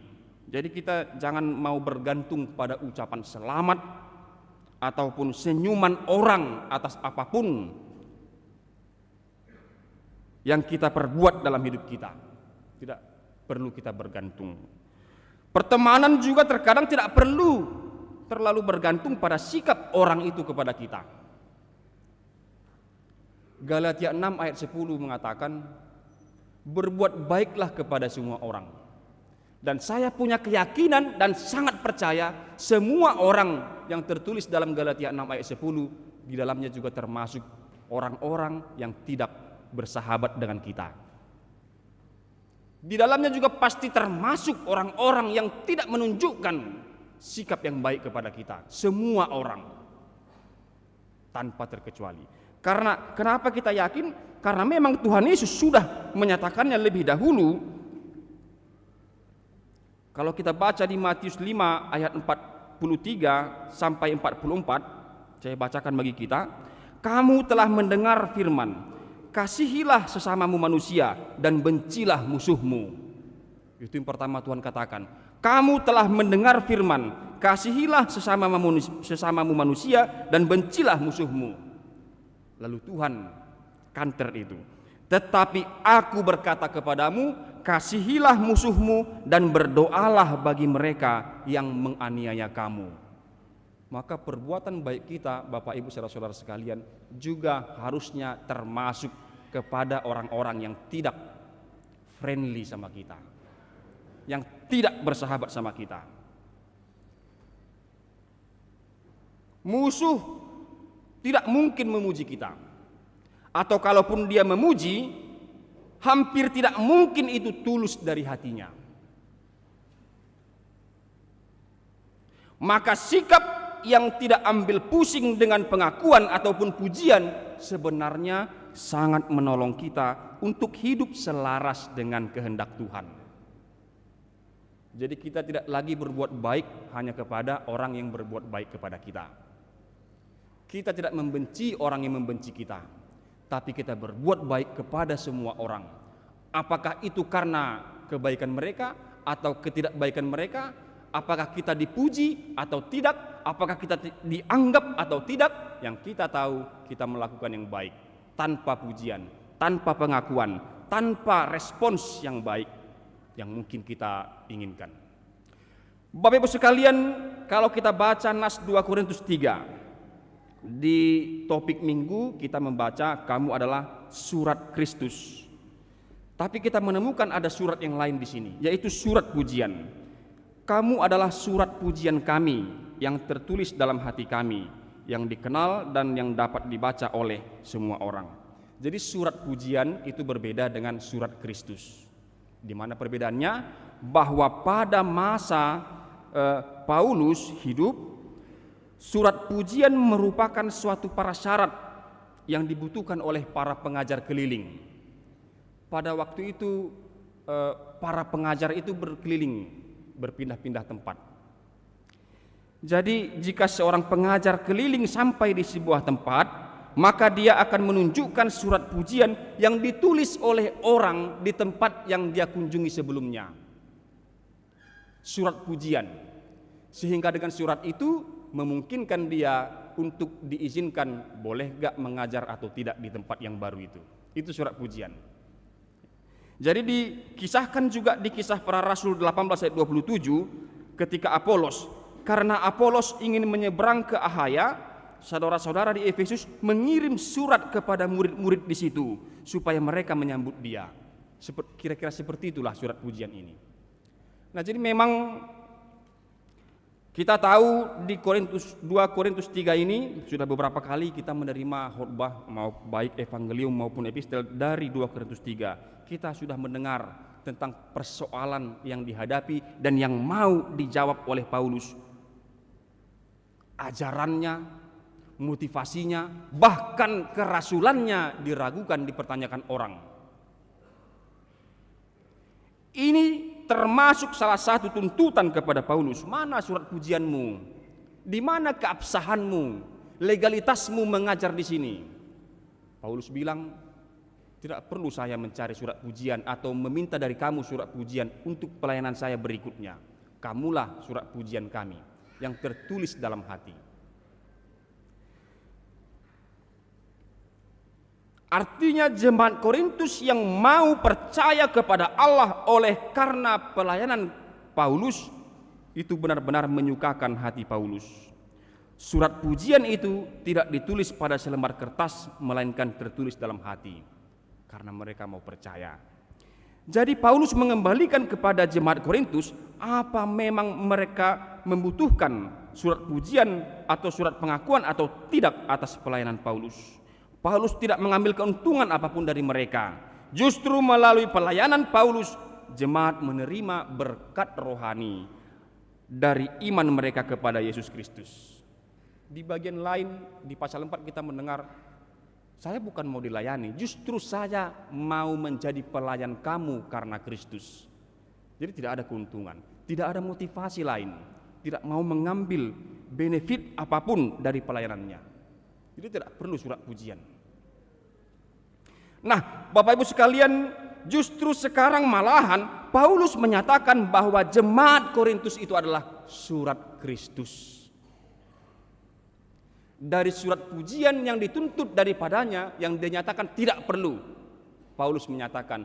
Jadi kita jangan mau bergantung pada ucapan selamat ataupun senyuman orang atas apapun yang kita perbuat dalam hidup kita. Tidak perlu kita bergantung. Pertemanan juga terkadang tidak perlu terlalu bergantung pada sikap orang itu kepada kita. Galatia 6 ayat 10 mengatakan, berbuat baiklah kepada semua orang. Dan saya punya keyakinan dan sangat percaya semua orang yang tertulis dalam Galatia 6 ayat 10 di dalamnya juga termasuk orang-orang yang tidak bersahabat dengan kita. Di dalamnya juga pasti termasuk orang-orang yang tidak menunjukkan sikap yang baik kepada kita. Semua orang tanpa terkecuali. Karena kenapa kita yakin? Karena memang Tuhan Yesus sudah menyatakannya lebih dahulu. Kalau kita baca di Matius 5 ayat 43 sampai 44, saya bacakan bagi kita. Kamu telah mendengar firman, kasihilah sesamamu manusia dan bencilah musuhmu. Itu yang pertama Tuhan katakan. Kamu telah mendengar firman, kasihilah sesamamu manusia dan bencilah musuhmu. Lalu Tuhan counter itu. Tetapi aku berkata kepadamu, kasihilah musuhmu dan berdoalah bagi mereka yang menganiaya kamu. Maka perbuatan baik kita, Bapak Ibu saudara-saudara sekalian, juga harusnya termasuk kepada orang-orang yang tidak friendly sama kita, yang tidak bersahabat sama kita. Musuh tidak mungkin memuji kita, atau kalaupun dia memuji, hampir tidak mungkin itu tulus dari hatinya. Maka sikap yang tidak ambil pusing dengan pengakuan ataupun pujian sebenarnya sangat menolong kita untuk hidup selaras dengan kehendak Tuhan. Jadi kita tidak lagi berbuat baik hanya kepada orang yang berbuat baik kepada kita. Kita tidak membenci orang yang membenci kita, tapi kita berbuat baik kepada semua orang. Apakah itu karena kebaikan mereka atau ketidakbaikan mereka? Apakah kita dipuji atau tidak? Apakah kita dianggap atau tidak? Yang kita tahu, kita melakukan yang baik, tanpa pujian, tanpa pengakuan, tanpa respons yang baik yang mungkin kita inginkan. Bapak Ibu sekalian, kalau kita baca nas 2 Korintus 3, di topik minggu kita membaca kamu adalah surat Kristus. Tapi kita menemukan ada surat yang lain di sini, yaitu surat pujian. Kamu adalah surat pujian kami yang tertulis dalam hati kami, yang dikenal dan yang dapat dibaca oleh semua orang. Jadi surat pujian itu berbeda dengan surat Kristus. Di mana perbedaannya? Bahwa pada masa Paulus hidup, surat pujian merupakan suatu prasyarat yang dibutuhkan oleh para pengajar keliling. Pada waktu itu para pengajar itu berkeliling, berpindah-pindah tempat. Jadi jika seorang pengajar keliling sampai di sebuah tempat, maka dia akan menunjukkan surat pujian yang ditulis oleh orang di tempat yang dia kunjungi sebelumnya. Surat pujian. Sehingga dengan surat itu memungkinkan dia untuk diizinkan boleh gak mengajar atau tidak di tempat yang baru itu. Itu surat pujian. Jadi dikisahkan juga di Kisah Para Rasul 18 ayat 27 ketika Apolos, karena Apolos ingin menyeberang ke Ahaya, saudara-saudara di Efesus mengirim surat kepada murid-murid di situ supaya mereka menyambut dia. Kira-kira seperti itulah surat pujian ini. Nah, jadi memang kita tahu di 2 Korintus 3 ini sudah beberapa kali kita menerima khotbah baik evangelium maupun epistel dari 2 Korintus 3. Kita sudah mendengar tentang persoalan yang dihadapi dan yang mau dijawab oleh Paulus. Ajarannya, motivasinya, bahkan kerasulannya diragukan, dipertanyakan orang. Ini termasuk salah satu tuntutan kepada Paulus. Mana surat pujianmu? Di mana keabsahanmu? Legalitasmu mengajar di sini? Paulus bilang, tidak perlu saya mencari surat pujian atau meminta dari kamu surat pujian untuk pelayanan saya berikutnya. Kamulah surat pujian kami yang tertulis dalam hati. Artinya jemaat Korintus yang mau percaya kepada Allah oleh karena pelayanan Paulus itu benar-benar menyukakan hati Paulus. Surat pujian itu tidak ditulis pada selembar kertas, melainkan tertulis dalam hati karena mereka mau percaya. Jadi Paulus mengembalikan kepada jemaat Korintus apa memang mereka membutuhkan surat pujian atau surat pengakuan atau tidak atas pelayanan Paulus. Paulus tidak mengambil keuntungan apapun dari mereka. Justru melalui pelayanan Paulus, jemaat menerima berkat rohani dari iman mereka kepada Yesus Kristus. Di bagian lain di pasal 4 kita mendengar, saya bukan mau dilayani, justru saya mau menjadi pelayan kamu karena Kristus. Jadi tidak ada keuntungan, tidak ada motivasi lain, tidak mau mengambil benefit apapun dari pelayanannya. Jadi tidak perlu surat pujian. Nah, Bapak Ibu sekalian, justru sekarang malahan Paulus menyatakan bahwa jemaat Korintus itu adalah surat Kristus. Dari surat pujian yang dituntut daripadanya, yang dinyatakan tidak perlu, Paulus menyatakan,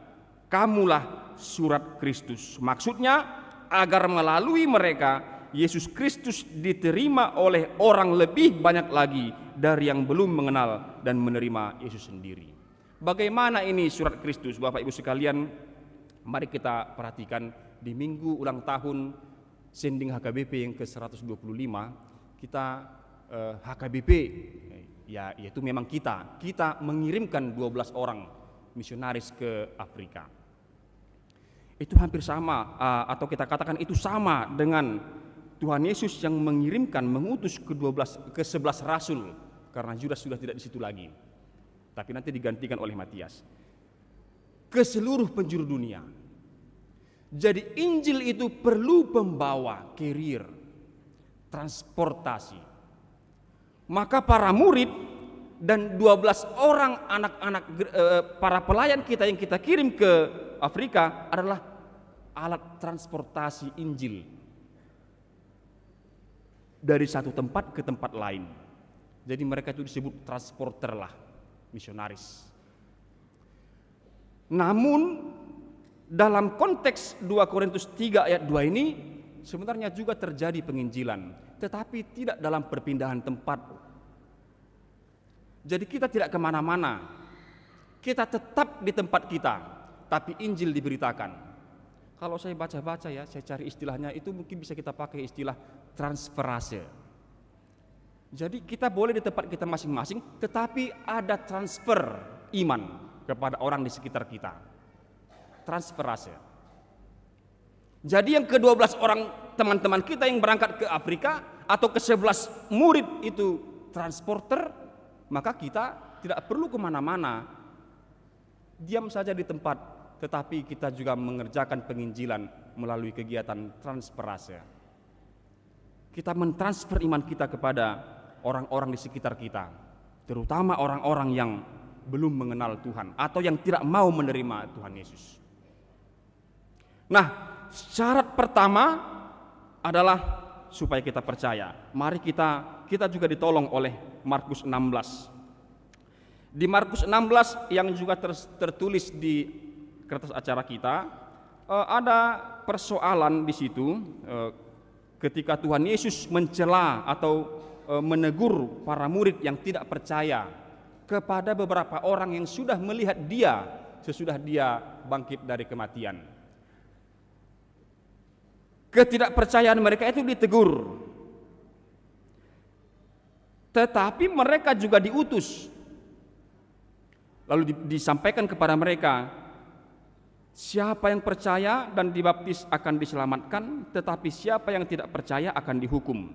kamulah surat Kristus. Maksudnya agar melalui mereka Yesus Kristus diterima oleh orang lebih banyak lagi dari yang belum mengenal dan menerima Yesus sendiri. Bagaimana ini surat Kristus, Bapak Ibu sekalian? Mari kita perhatikan di minggu ulang tahun Sending HKBP yang ke-125, kita HKBP, yaitu memang kita mengirimkan 12 orang misionaris ke Afrika. Itu hampir sama, atau kita katakan itu sama dengan Tuhan Yesus yang mengutus ke-11 rasul, karena Judas sudah tidak di situ lagi, tapi nanti digantikan oleh Matias, ke seluruh penjuru dunia. Jadi Injil itu perlu pembawa, carrier, transportasi. Maka para murid dan 12 orang anak-anak para pelayan kita yang kita kirim ke Afrika adalah alat transportasi Injil dari satu tempat ke tempat lain. Jadi mereka itu disebut transporter lah, misionaris. Namun dalam konteks 2 Korintus 3 ayat 2 ini sebenarnya juga terjadi penginjilan, tetapi tidak dalam perpindahan tempat. Jadi kita tidak kemana-mana, kita tetap di tempat kita, tapi Injil diberitakan. Kalau saya baca-baca ya, saya cari istilahnya, itu mungkin bisa kita pakai istilah transferase. Jadi kita boleh di tempat kita masing-masing, tetapi ada transfer iman kepada orang di sekitar kita. Transferase. Jadi yang ke-12 orang teman-teman kita yang berangkat ke Afrika atau ke-11 murid itu transporter, maka kita tidak perlu kemana-mana, diam saja di tempat. Tetapi kita juga mengerjakan penginjilan melalui kegiatan transferase. Kita mentransfer iman kita kepada orang-orang di sekitar kita, terutama orang-orang yang belum mengenal Tuhan atau yang tidak mau menerima Tuhan Yesus. Nah, syarat pertama adalah supaya kita percaya. Mari kita juga ditolong oleh Markus 16. Di Markus 16 yang juga tertulis di kertas acara kita, ada persoalan di situ ketika Tuhan Yesus mencela atau menegur para murid yang tidak percaya kepada beberapa orang yang sudah melihat dia sesudah dia bangkit dari kematian. Ketidakpercayaan mereka itu ditegur, tetapi mereka juga diutus. Lalu disampaikan kepada mereka, siapa yang percaya dan dibaptis akan diselamatkan, tetapi siapa yang tidak percaya akan dihukum.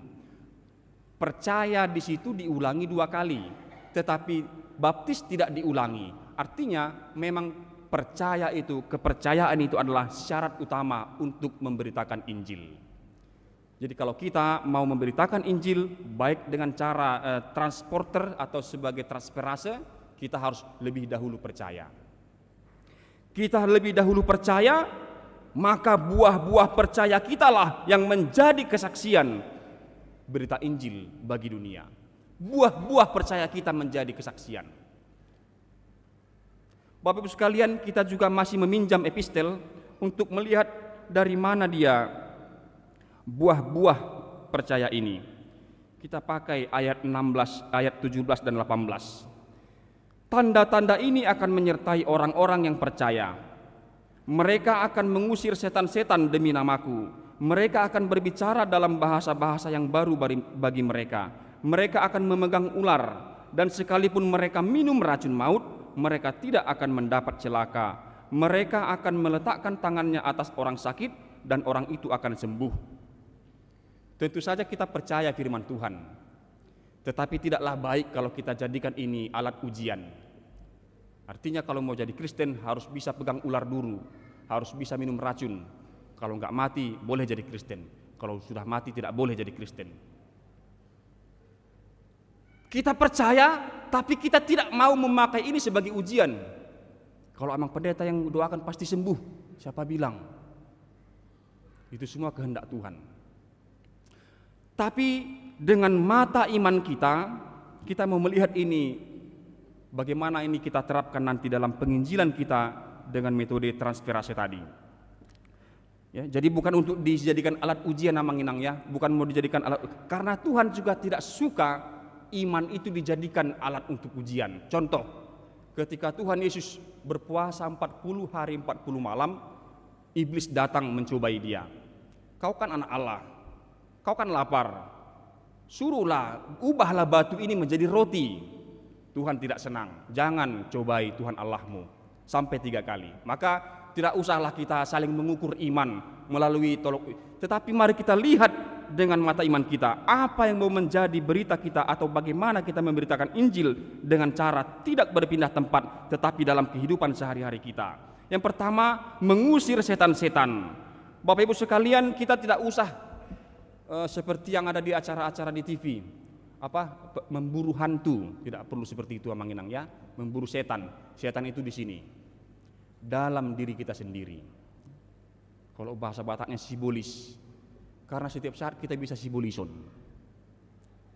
Percaya di situ diulangi 2 kali, tetapi baptis tidak diulangi. Artinya memang percaya itu, kepercayaan itu adalah syarat utama untuk memberitakan Injil. Jadi kalau kita mau memberitakan Injil, baik dengan cara transporter atau sebagai transferase, kita harus lebih dahulu percaya. Kita lebih dahulu percaya, maka buah-buah percaya kitalah yang menjadi kesaksian berita Injil bagi dunia. Buah-buah percaya kita menjadi kesaksian. Bapak Ibu sekalian, kita juga masih meminjam epistel untuk melihat dari mana dia buah-buah percaya ini. Kita pakai ayat 16, ayat 17 dan 18. Tanda-tanda ini akan menyertai orang-orang yang percaya. Mereka akan mengusir setan-setan demi namaku. Mereka akan berbicara dalam bahasa-bahasa yang baru bagi mereka. Mereka akan memegang ular, dan sekalipun mereka minum racun maut, mereka tidak akan mendapat celaka. Mereka akan meletakkan tangannya atas orang sakit, dan orang itu akan sembuh. Tentu saja kita percaya firman Tuhan, tetapi tidaklah baik kalau kita jadikan ini alat ujian. Artinya kalau mau jadi Kristen harus bisa pegang ular dulu, harus bisa minum racun. Kalau enggak mati boleh jadi Kristen, kalau sudah mati tidak boleh jadi Kristen. Kita percaya, tapi kita tidak mau memakai ini sebagai ujian. Kalau emang pendeta yang doakan pasti sembuh, siapa bilang? Itu semua kehendak Tuhan. Tapi dengan mata iman kita mau melihat ini, bagaimana ini kita terapkan nanti dalam penginjilan kita dengan metode transferase tadi. Ya, jadi bukan untuk dijadikan alat ujian Manginang ya, bukan mau dijadikan alat, karena Tuhan juga tidak suka iman itu dijadikan alat untuk ujian. Contoh, ketika Tuhan Yesus berpuasa 40 hari 40 malam, iblis datang mencobai dia. Kau kan anak Allah, kau kan lapar, suruhlah, ubahlah batu ini menjadi roti. Tuhan tidak senang, jangan cobai Tuhan Allahmu sampai 3 kali. Maka tidak usahlah kita saling mengukur iman melalui tolok, tetapi mari kita lihat dengan mata iman kita, apa yang mau menjadi berita kita atau bagaimana kita memberitakan Injil dengan cara tidak berpindah tempat tetapi dalam kehidupan sehari-hari kita. Yang pertama, mengusir setan-setan. Bapak Ibu sekalian, kita tidak usah seperti yang ada di acara-acara di TV, memburu hantu, tidak perlu seperti itu Manginang ya, memburu setan. Setan itu di sini, dalam diri kita sendiri. Kalau bahasa Bataknya simbolis. Karena setiap saat kita bisa simbolison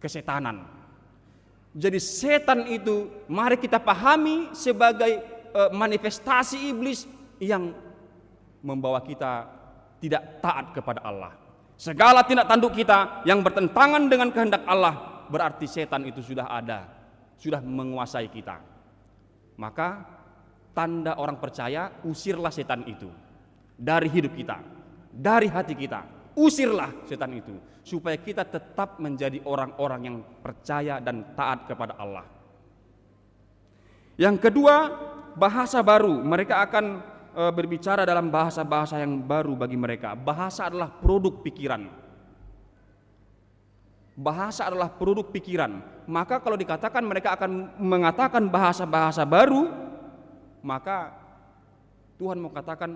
kesetanan. Jadi setan itu mari kita pahami sebagai manifestasi iblis yang membawa kita tidak taat kepada Allah. Segala tindak tanduk kita yang bertentangan dengan kehendak Allah, berarti setan itu sudah ada, sudah menguasai kita. Maka tanda orang percaya, usirlah setan itu dari hidup kita, dari hati kita. Usirlah setan itu supaya kita tetap menjadi orang-orang yang percaya dan taat kepada Allah. Yang kedua, bahasa baru. Mereka akan berbicara dalam bahasa-bahasa yang baru bagi mereka. Bahasa adalah produk pikiran. Bahasa adalah produk pikiran. Maka kalau dikatakan mereka akan mengatakan bahasa-bahasa baru, maka Tuhan mau katakan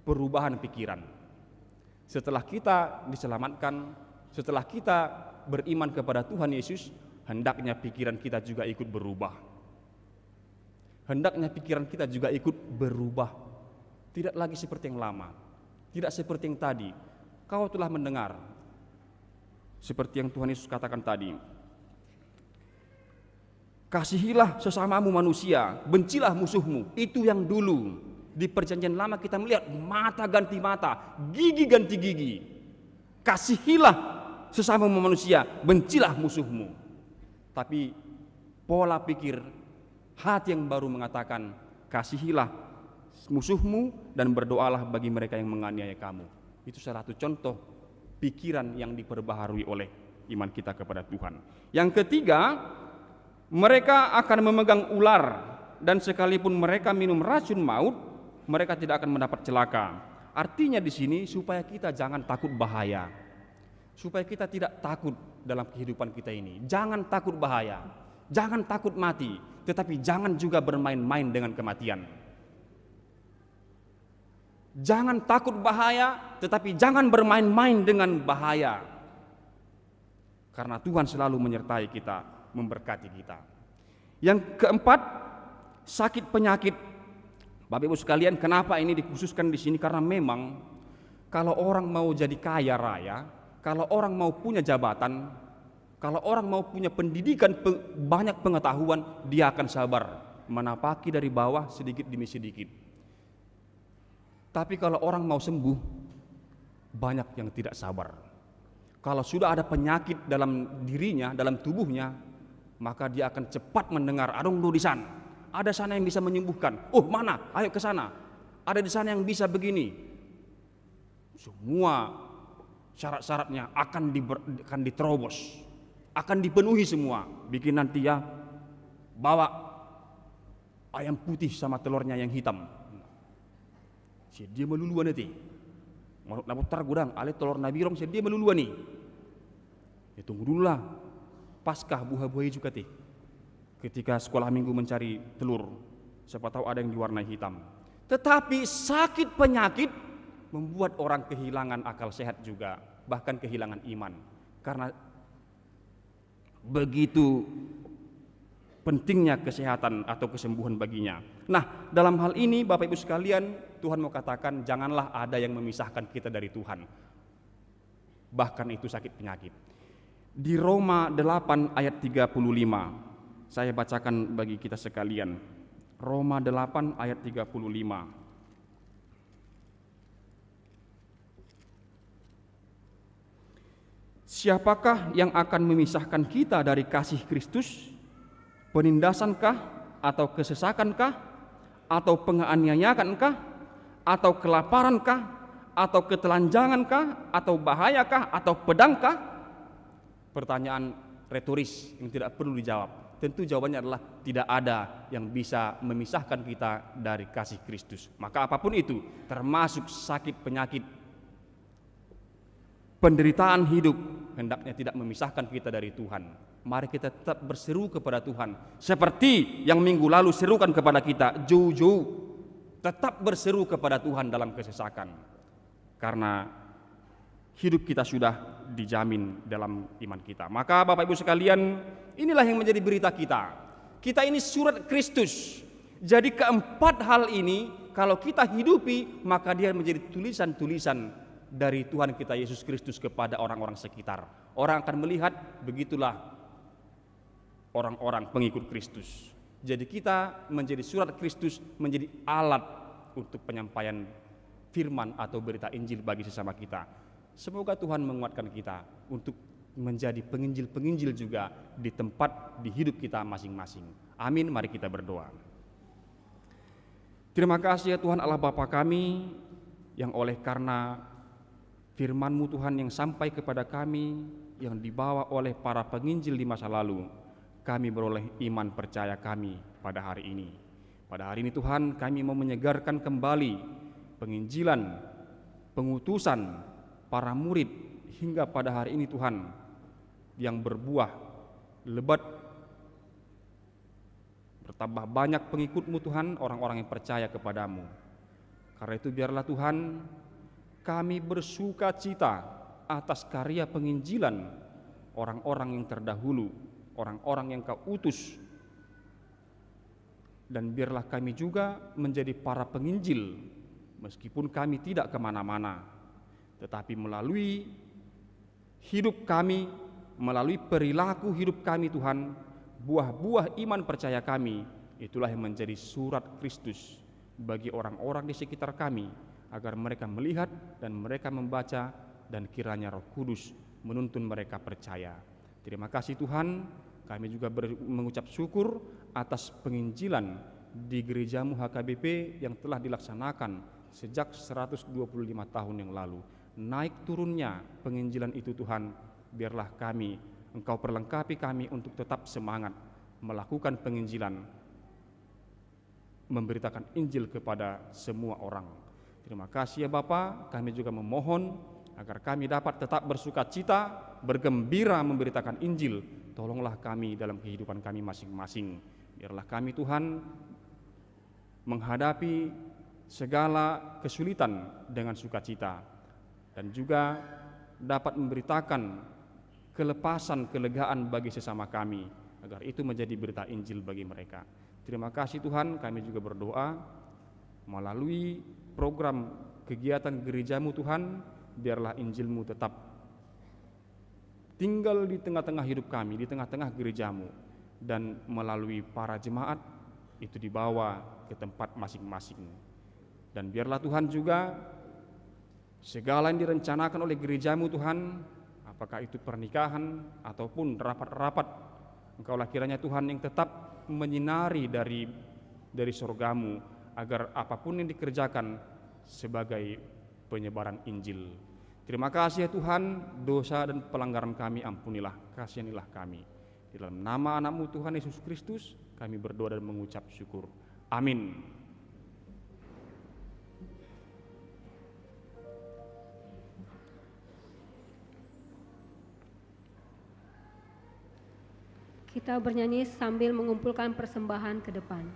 perubahan pikiran. Setelah kita diselamatkan, setelah kita beriman kepada Tuhan Yesus, hendaknya pikiran kita juga ikut berubah. Hendaknya pikiran kita juga ikut berubah. Tidak lagi seperti yang lama, tidak seperti yang tadi. Kau telah mendengar, seperti yang Tuhan Yesus katakan tadi. Kasihilah sesamamu manusia, bencilah musuhmu. Itu yang dulu. Di perjanjian lama kita melihat mata ganti mata, gigi ganti gigi. Kasihilah sesama manusia, bencilah musuhmu. Tapi pola pikir hati yang baru mengatakan, kasihilah musuhmu dan berdoalah bagi mereka yang menganiaya kamu. Itu salah satu contoh pikiran yang diperbaharui oleh iman kita kepada Tuhan. Yang ketiga, mereka akan memegang ular, dan sekalipun mereka minum racun maut, mereka tidak akan mendapat celaka. Artinya di sini supaya kita jangan takut bahaya, supaya kita tidak takut dalam kehidupan kita ini. Jangan takut bahaya, jangan takut mati, tetapi jangan juga bermain-main dengan kematian. Jangan takut bahaya, tetapi jangan bermain-main dengan bahaya. Karena Tuhan selalu menyertai kita, memberkati kita. Yang keempat, sakit penyakit. Bapak Ibu sekalian, kenapa ini dikhususkan di sini? Karena memang kalau orang mau jadi kaya raya, kalau orang mau punya jabatan, kalau orang mau punya pendidikan, banyak pengetahuan, dia akan sabar menapaki dari bawah sedikit demi sedikit. Tapi kalau orang mau sembuh, banyak yang tidak sabar. Kalau sudah ada penyakit dalam dirinya, dalam tubuhnya, maka dia akan cepat mendengar, adong do di sana. Ada sana yang bisa menyembuhkan. Oh mana? Ayo ke sana. Ada di sana yang bisa begini. Semua syarat-syaratnya akan diterobos, akan dipenuhi semua. Bikin nanti ya, bawa ayam putih sama telurnya yang hitam. Dia meluluan nanti. Manut naputar gudang, ale telur nabirong dia meluluan nih. Ya tunggu dulu lah. Paskah buah-buahi juga teh. Ketika sekolah minggu mencari telur, siapa tahu ada yang diwarnai hitam. Tetapi sakit penyakit membuat orang kehilangan akal sehat juga, bahkan kehilangan iman. Karena begitu pentingnya kesehatan atau kesembuhan baginya. Nah, dalam hal ini Bapak Ibu sekalian, Tuhan mau katakan janganlah ada yang memisahkan kita dari Tuhan. Bahkan itu sakit penyakit. Di Roma 8 ayat 35, saya bacakan bagi kita sekalian. Roma 8 ayat 35. Siapakah yang akan memisahkan kita dari kasih Kristus? Penindasankah atau kesesakankah atau penganiayaanKah atau kelaparankah atau ketelanjangankah atau bahayakah atau pedangkah? Pertanyaan retoris yang tidak perlu dijawab. Tentu jawabannya adalah tidak ada yang bisa memisahkan kita dari kasih Kristus. Maka apapun itu, termasuk sakit penyakit, penderitaan hidup, hendaknya tidak memisahkan kita dari Tuhan. Mari kita tetap berseru kepada Tuhan. Seperti yang minggu lalu serukan kepada kita, jauh-jauh. Tetap berseru kepada Tuhan dalam kesesakan. Karena hidup kita sudah dijamin dalam iman kita. Maka Bapak Ibu sekalian, inilah yang menjadi berita kita. Kita ini surat Kristus. Jadi keempat hal ini kalau kita hidupi, maka dia menjadi tulisan-tulisan dari Tuhan kita Yesus Kristus kepada orang-orang sekitar. Orang akan melihat, begitulah orang-orang pengikut Kristus. Jadi kita menjadi surat Kristus, menjadi alat untuk penyampaian firman atau berita Injil bagi sesama kita. Semoga Tuhan menguatkan kita untuk menjadi penginjil-penginjil juga di tempat di hidup kita masing-masing. Amin, mari kita berdoa. Terima kasih ya Tuhan Allah Bapa kami, yang oleh karena firman-Mu Tuhan yang sampai kepada kami, yang dibawa oleh para penginjil di masa lalu, kami beroleh iman percaya kami pada hari ini. Pada hari ini Tuhan, kami mau menyegarkan kembali penginjilan, pengutusan para murid hingga pada hari ini Tuhan, yang berbuah lebat, bertambah banyak pengikut-Mu Tuhan, orang-orang yang percaya kepadamu. Karena itu biarlah Tuhan, kami bersuka cita atas karya penginjilan orang-orang yang terdahulu, orang-orang yang Kau utus. Dan biarlah kami juga menjadi para penginjil, meskipun kami tidak kemana-mana, tetapi melalui hidup kami, melalui perilaku hidup kami Tuhan, buah-buah iman percaya kami, itulah yang menjadi surat Kristus bagi orang-orang di sekitar kami, agar mereka melihat dan mereka membaca, dan kiranya Roh Kudus menuntun mereka percaya. Terima kasih Tuhan, kami juga mengucap syukur atas penginjilan di gerejamu HKBP yang telah dilaksanakan sejak 125 tahun yang lalu. Naik turunnya penginjilan itu Tuhan, biarlah kami, Engkau perlengkapi kami untuk tetap semangat melakukan penginjilan, memberitakan Injil kepada semua orang. Terima kasih ya Bapa, kami juga memohon agar kami dapat tetap bersuka cita, bergembira memberitakan Injil. Tolonglah kami dalam kehidupan kami masing-masing. Biarlah kami Tuhan menghadapi segala kesulitan dengan sukacita, dan juga dapat memberitakan kelepasan, kelegaan bagi sesama kami, agar itu menjadi berita Injil bagi mereka. Terima kasih Tuhan, kami juga berdoa melalui program kegiatan gerejamu Tuhan, biarlah Injil-Mu tetap tinggal di tengah-tengah hidup kami, di tengah-tengah gerejamu, dan melalui para jemaat itu dibawa ke tempat masing-masing. Dan biarlah Tuhan juga segala yang direncanakan oleh gerejamu Tuhan, apakah itu pernikahan ataupun rapat-rapat, Engkaulah kiranya Tuhan yang tetap menyinari dari surgamu, agar apapun yang dikerjakan sebagai penyebaran Injil. Terima kasih ya Tuhan, dosa dan pelanggaran kami ampunilah, kasihanilah kami. Di dalam nama anak-Mu Tuhan Yesus Kristus, kami berdoa dan mengucap syukur. Amin. Kita bernyanyi sambil mengumpulkan persembahan ke depan.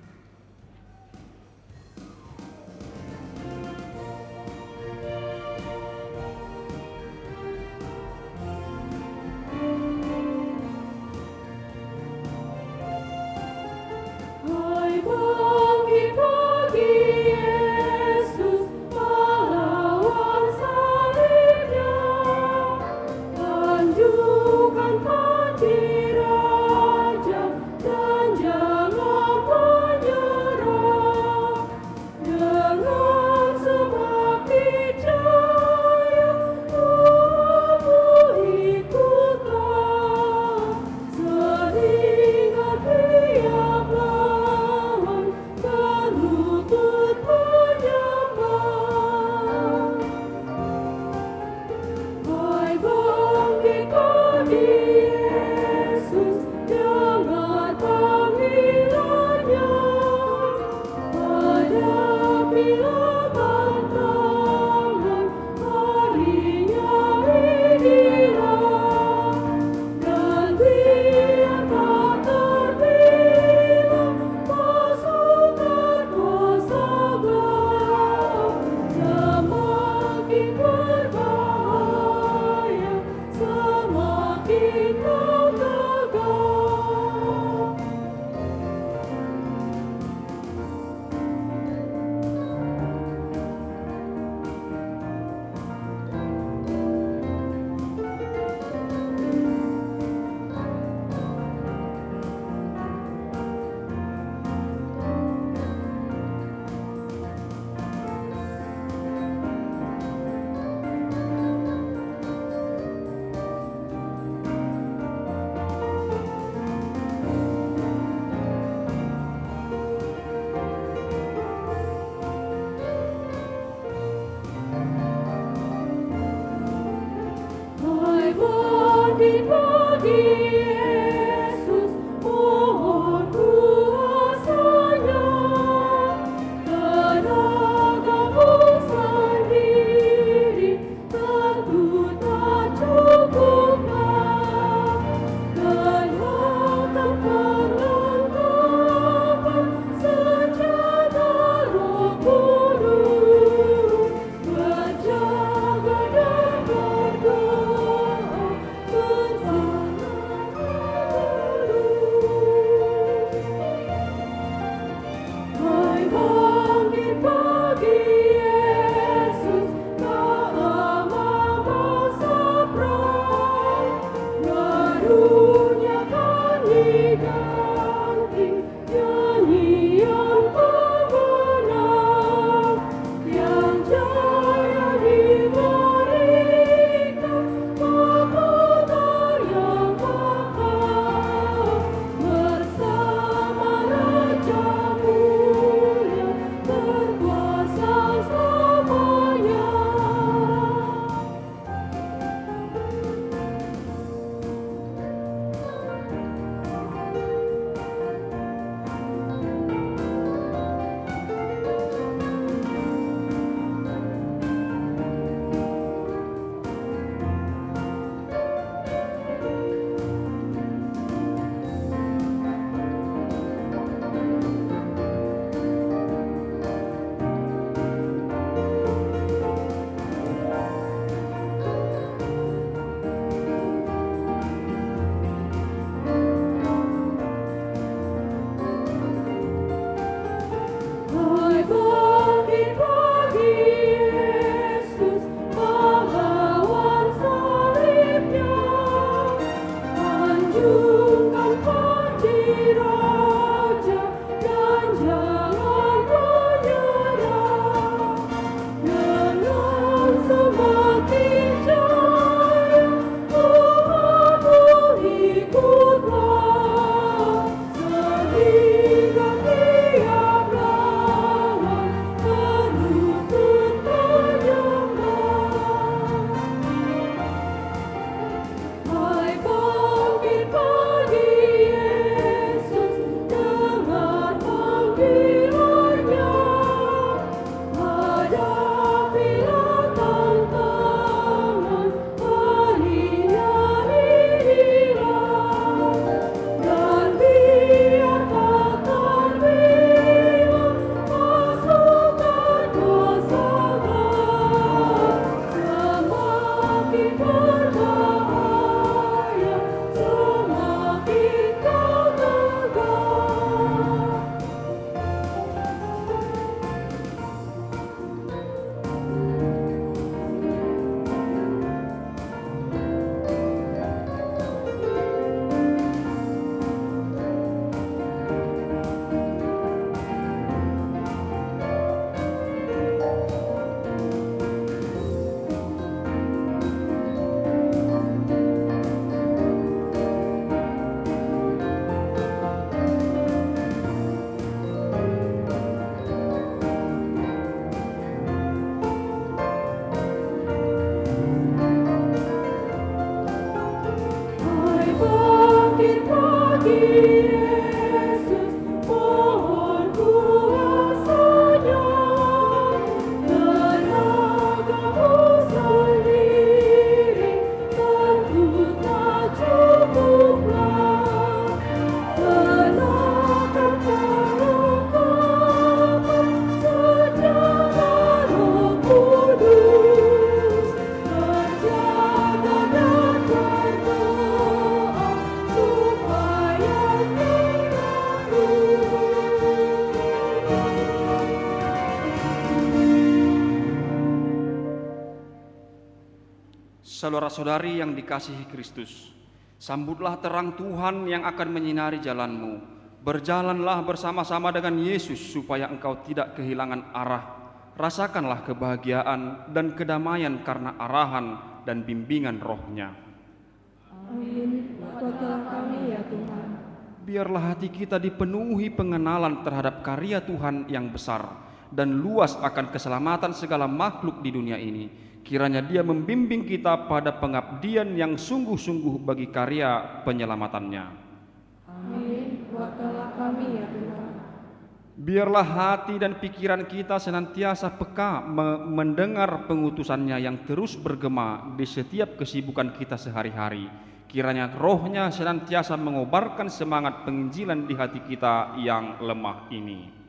Saudara-saudari yang dikasihi Kristus, sambutlah terang Tuhan yang akan menyinari jalanmu. Berjalanlah bersama-sama dengan Yesus supaya engkau tidak kehilangan arah. Rasakanlah kebahagiaan dan kedamaian karena arahan dan bimbingan Roh-Nya. Amin. Kuatkanlah kami ya Tuhan. Biarlah hati kita dipenuhi pengenalan terhadap karya Tuhan yang besar dan luas akan keselamatan segala makhluk di dunia ini. Kiranya Dia membimbing kita pada pengabdian yang sungguh-sungguh bagi karya penyelamatannya. Amin. Kuatkanlah kami ya Tuhan. Biarlah hati dan pikiran kita senantiasa peka mendengar pengutusannya yang terus bergema di setiap kesibukan kita sehari-hari. Kiranya Roh-Nya senantiasa mengobarkan semangat penginjilan di hati kita yang lemah ini.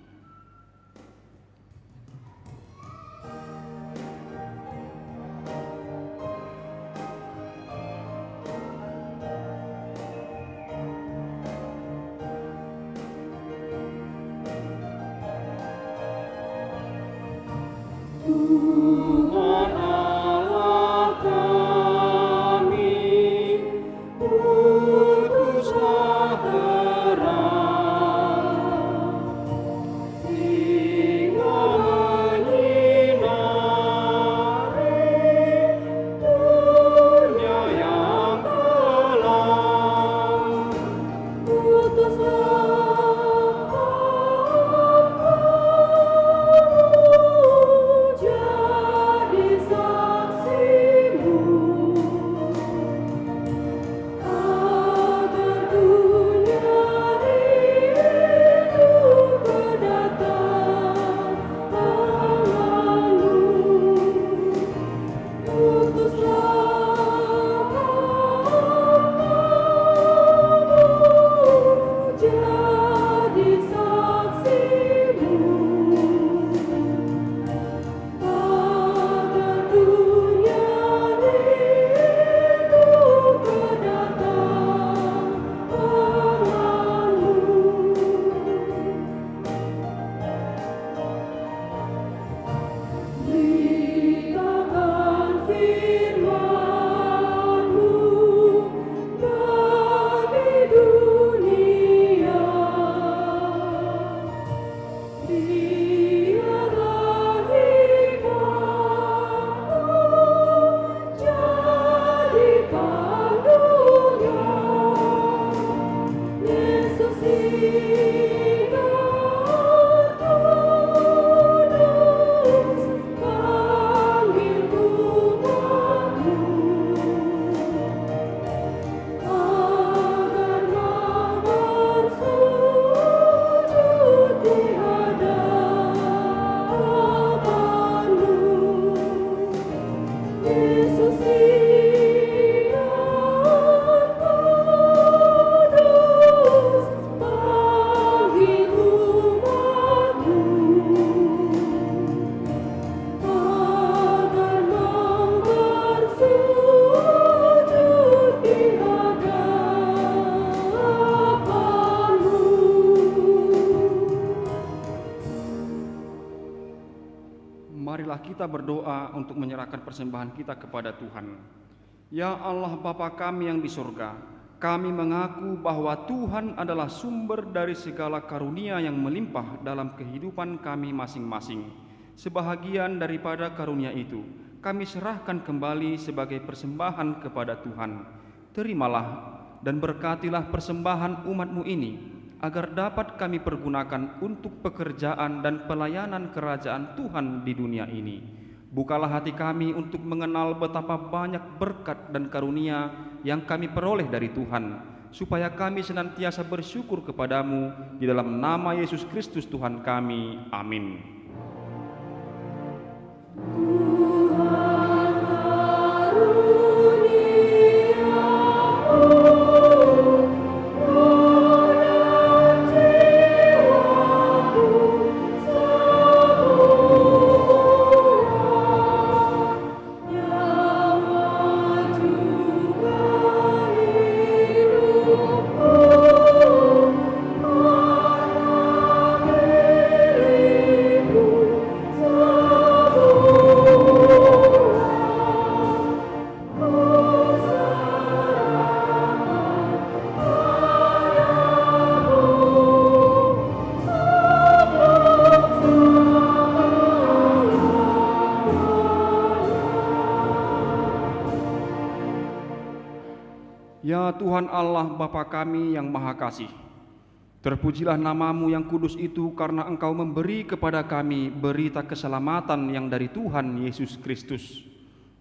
Tuhan Allah kami, putuslah terang, hingga menyinari dunia yang gelap. Putuslah Marilah kita berdoa untuk menyerahkan persembahan kita kepada Tuhan. Ya Allah Bapa kami yang di surga, kami mengaku bahwa Tuhan adalah sumber dari segala karunia yang melimpah dalam kehidupan kami masing-masing. Sebahagian daripada karunia itu, kami serahkan kembali sebagai persembahan kepada Tuhan. Terimalah dan berkatilah persembahan umat-Mu ini, agar dapat kami pergunakan untuk pekerjaan dan pelayanan kerajaan Tuhan di dunia ini. Bukalah hati kami untuk mengenal betapa banyak berkat dan karunia yang kami peroleh dari Tuhan, supaya kami senantiasa bersyukur kepadamu di dalam nama Yesus Kristus Tuhan kami. Amin. Ku Tuhan Allah Bapa kami yang Maha Kasih, terpujilah nama-Mu yang kudus itu karena Engkau memberi kepada kami berita keselamatan yang dari Tuhan Yesus Kristus.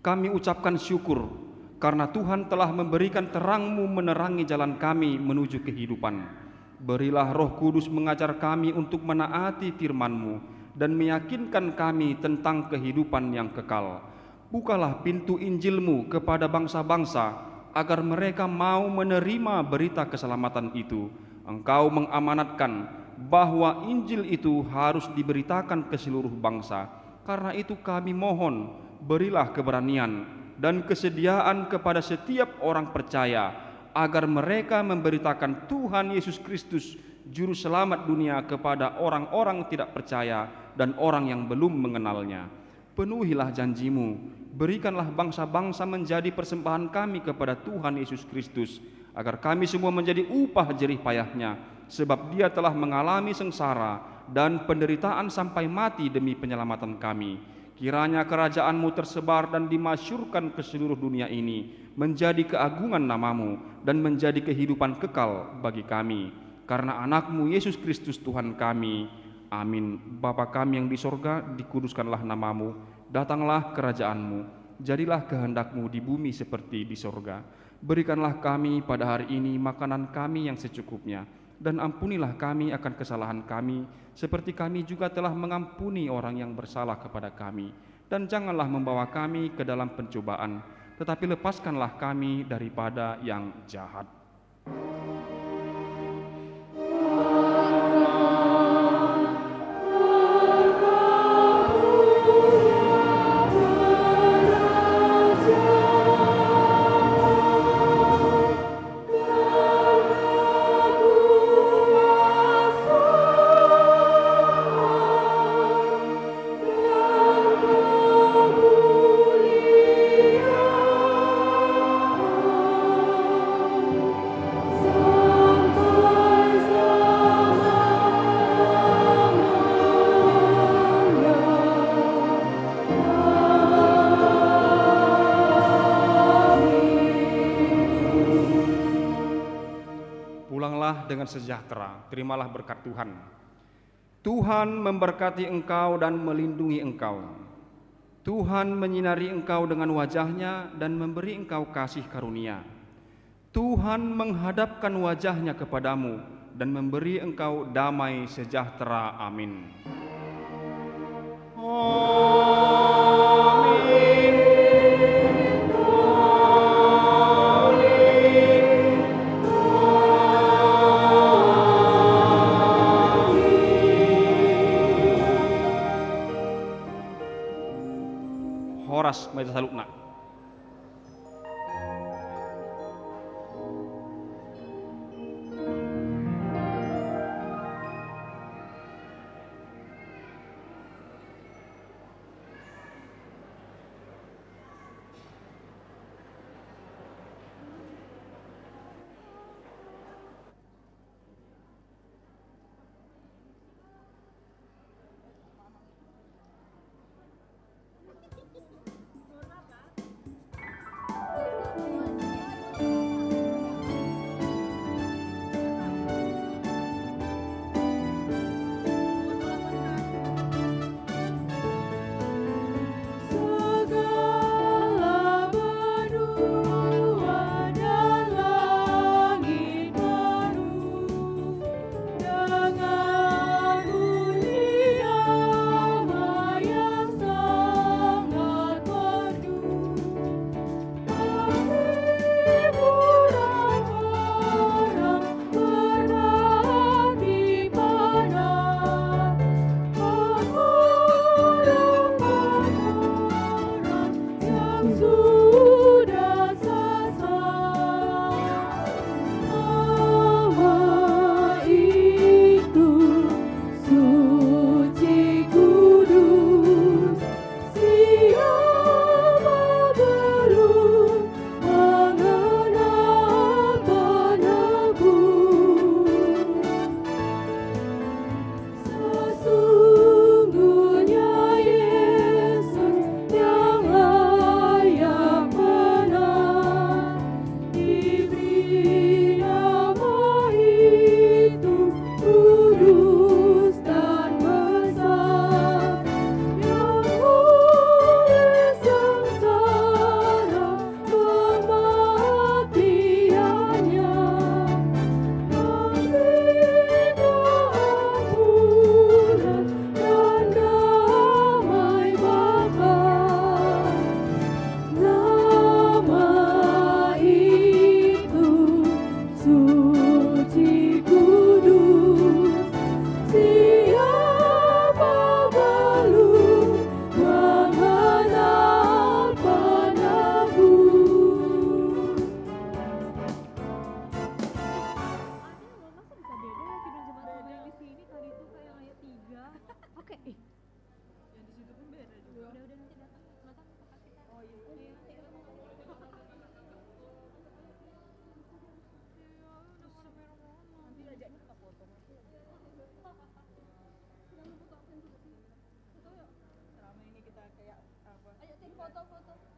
Kami ucapkan syukur karena Tuhan telah memberikan terang-Mu menerangi jalan kami menuju kehidupan. Berilah Roh Kudus mengajar kami untuk menaati firman-Mu dan meyakinkan kami tentang kehidupan yang kekal. Bukalah pintu Injil-Mu kepada bangsa-bangsa agar mereka mau menerima berita keselamatan itu. Engkau mengamanatkan bahwa Injil itu harus diberitakan ke seluruh bangsa. Karena itu kami mohon, berilah keberanian dan kesediaan kepada setiap orang percaya agar mereka memberitakan Tuhan Yesus Kristus, Juru Selamat dunia, kepada orang-orang tidak percaya dan orang yang belum mengenalnya. Penuhilah janji-Mu, berikanlah bangsa-bangsa menjadi persembahan kami kepada Tuhan Yesus Kristus, agar kami semua menjadi upah jerih payahnya, sebab Dia telah mengalami sengsara dan penderitaan sampai mati demi penyelamatan kami. Kiranya kerajaan-Mu tersebar dan dimasyurkan ke seluruh dunia ini, menjadi keagungan nama-Mu dan menjadi kehidupan kekal bagi kami. Karena anak-Mu Yesus Kristus Tuhan kami. Amin. Bapa kami yang di sorga, dikuduskanlah nama-Mu, datanglah kerajaan-Mu, jadilah kehendak-Mu di bumi seperti di sorga. Berikanlah kami pada hari ini makanan kami yang secukupnya, dan ampunilah kami akan kesalahan kami, seperti kami juga telah mengampuni orang yang bersalah kepada kami. Dan janganlah membawa kami ke dalam pencobaan, tetapi lepaskanlah kami daripada yang jahat. Dengan sejahtera, terimalah berkat Tuhan. Tuhan memberkati engkau dan melindungi engkau. Tuhan menyinari engkau dengan wajah-Nya dan memberi engkau kasih karunia. Tuhan menghadapkan wajah-Nya kepadamu dan memberi engkau damai sejahtera. Amin. Horas Maita Salukna. Foto-foto.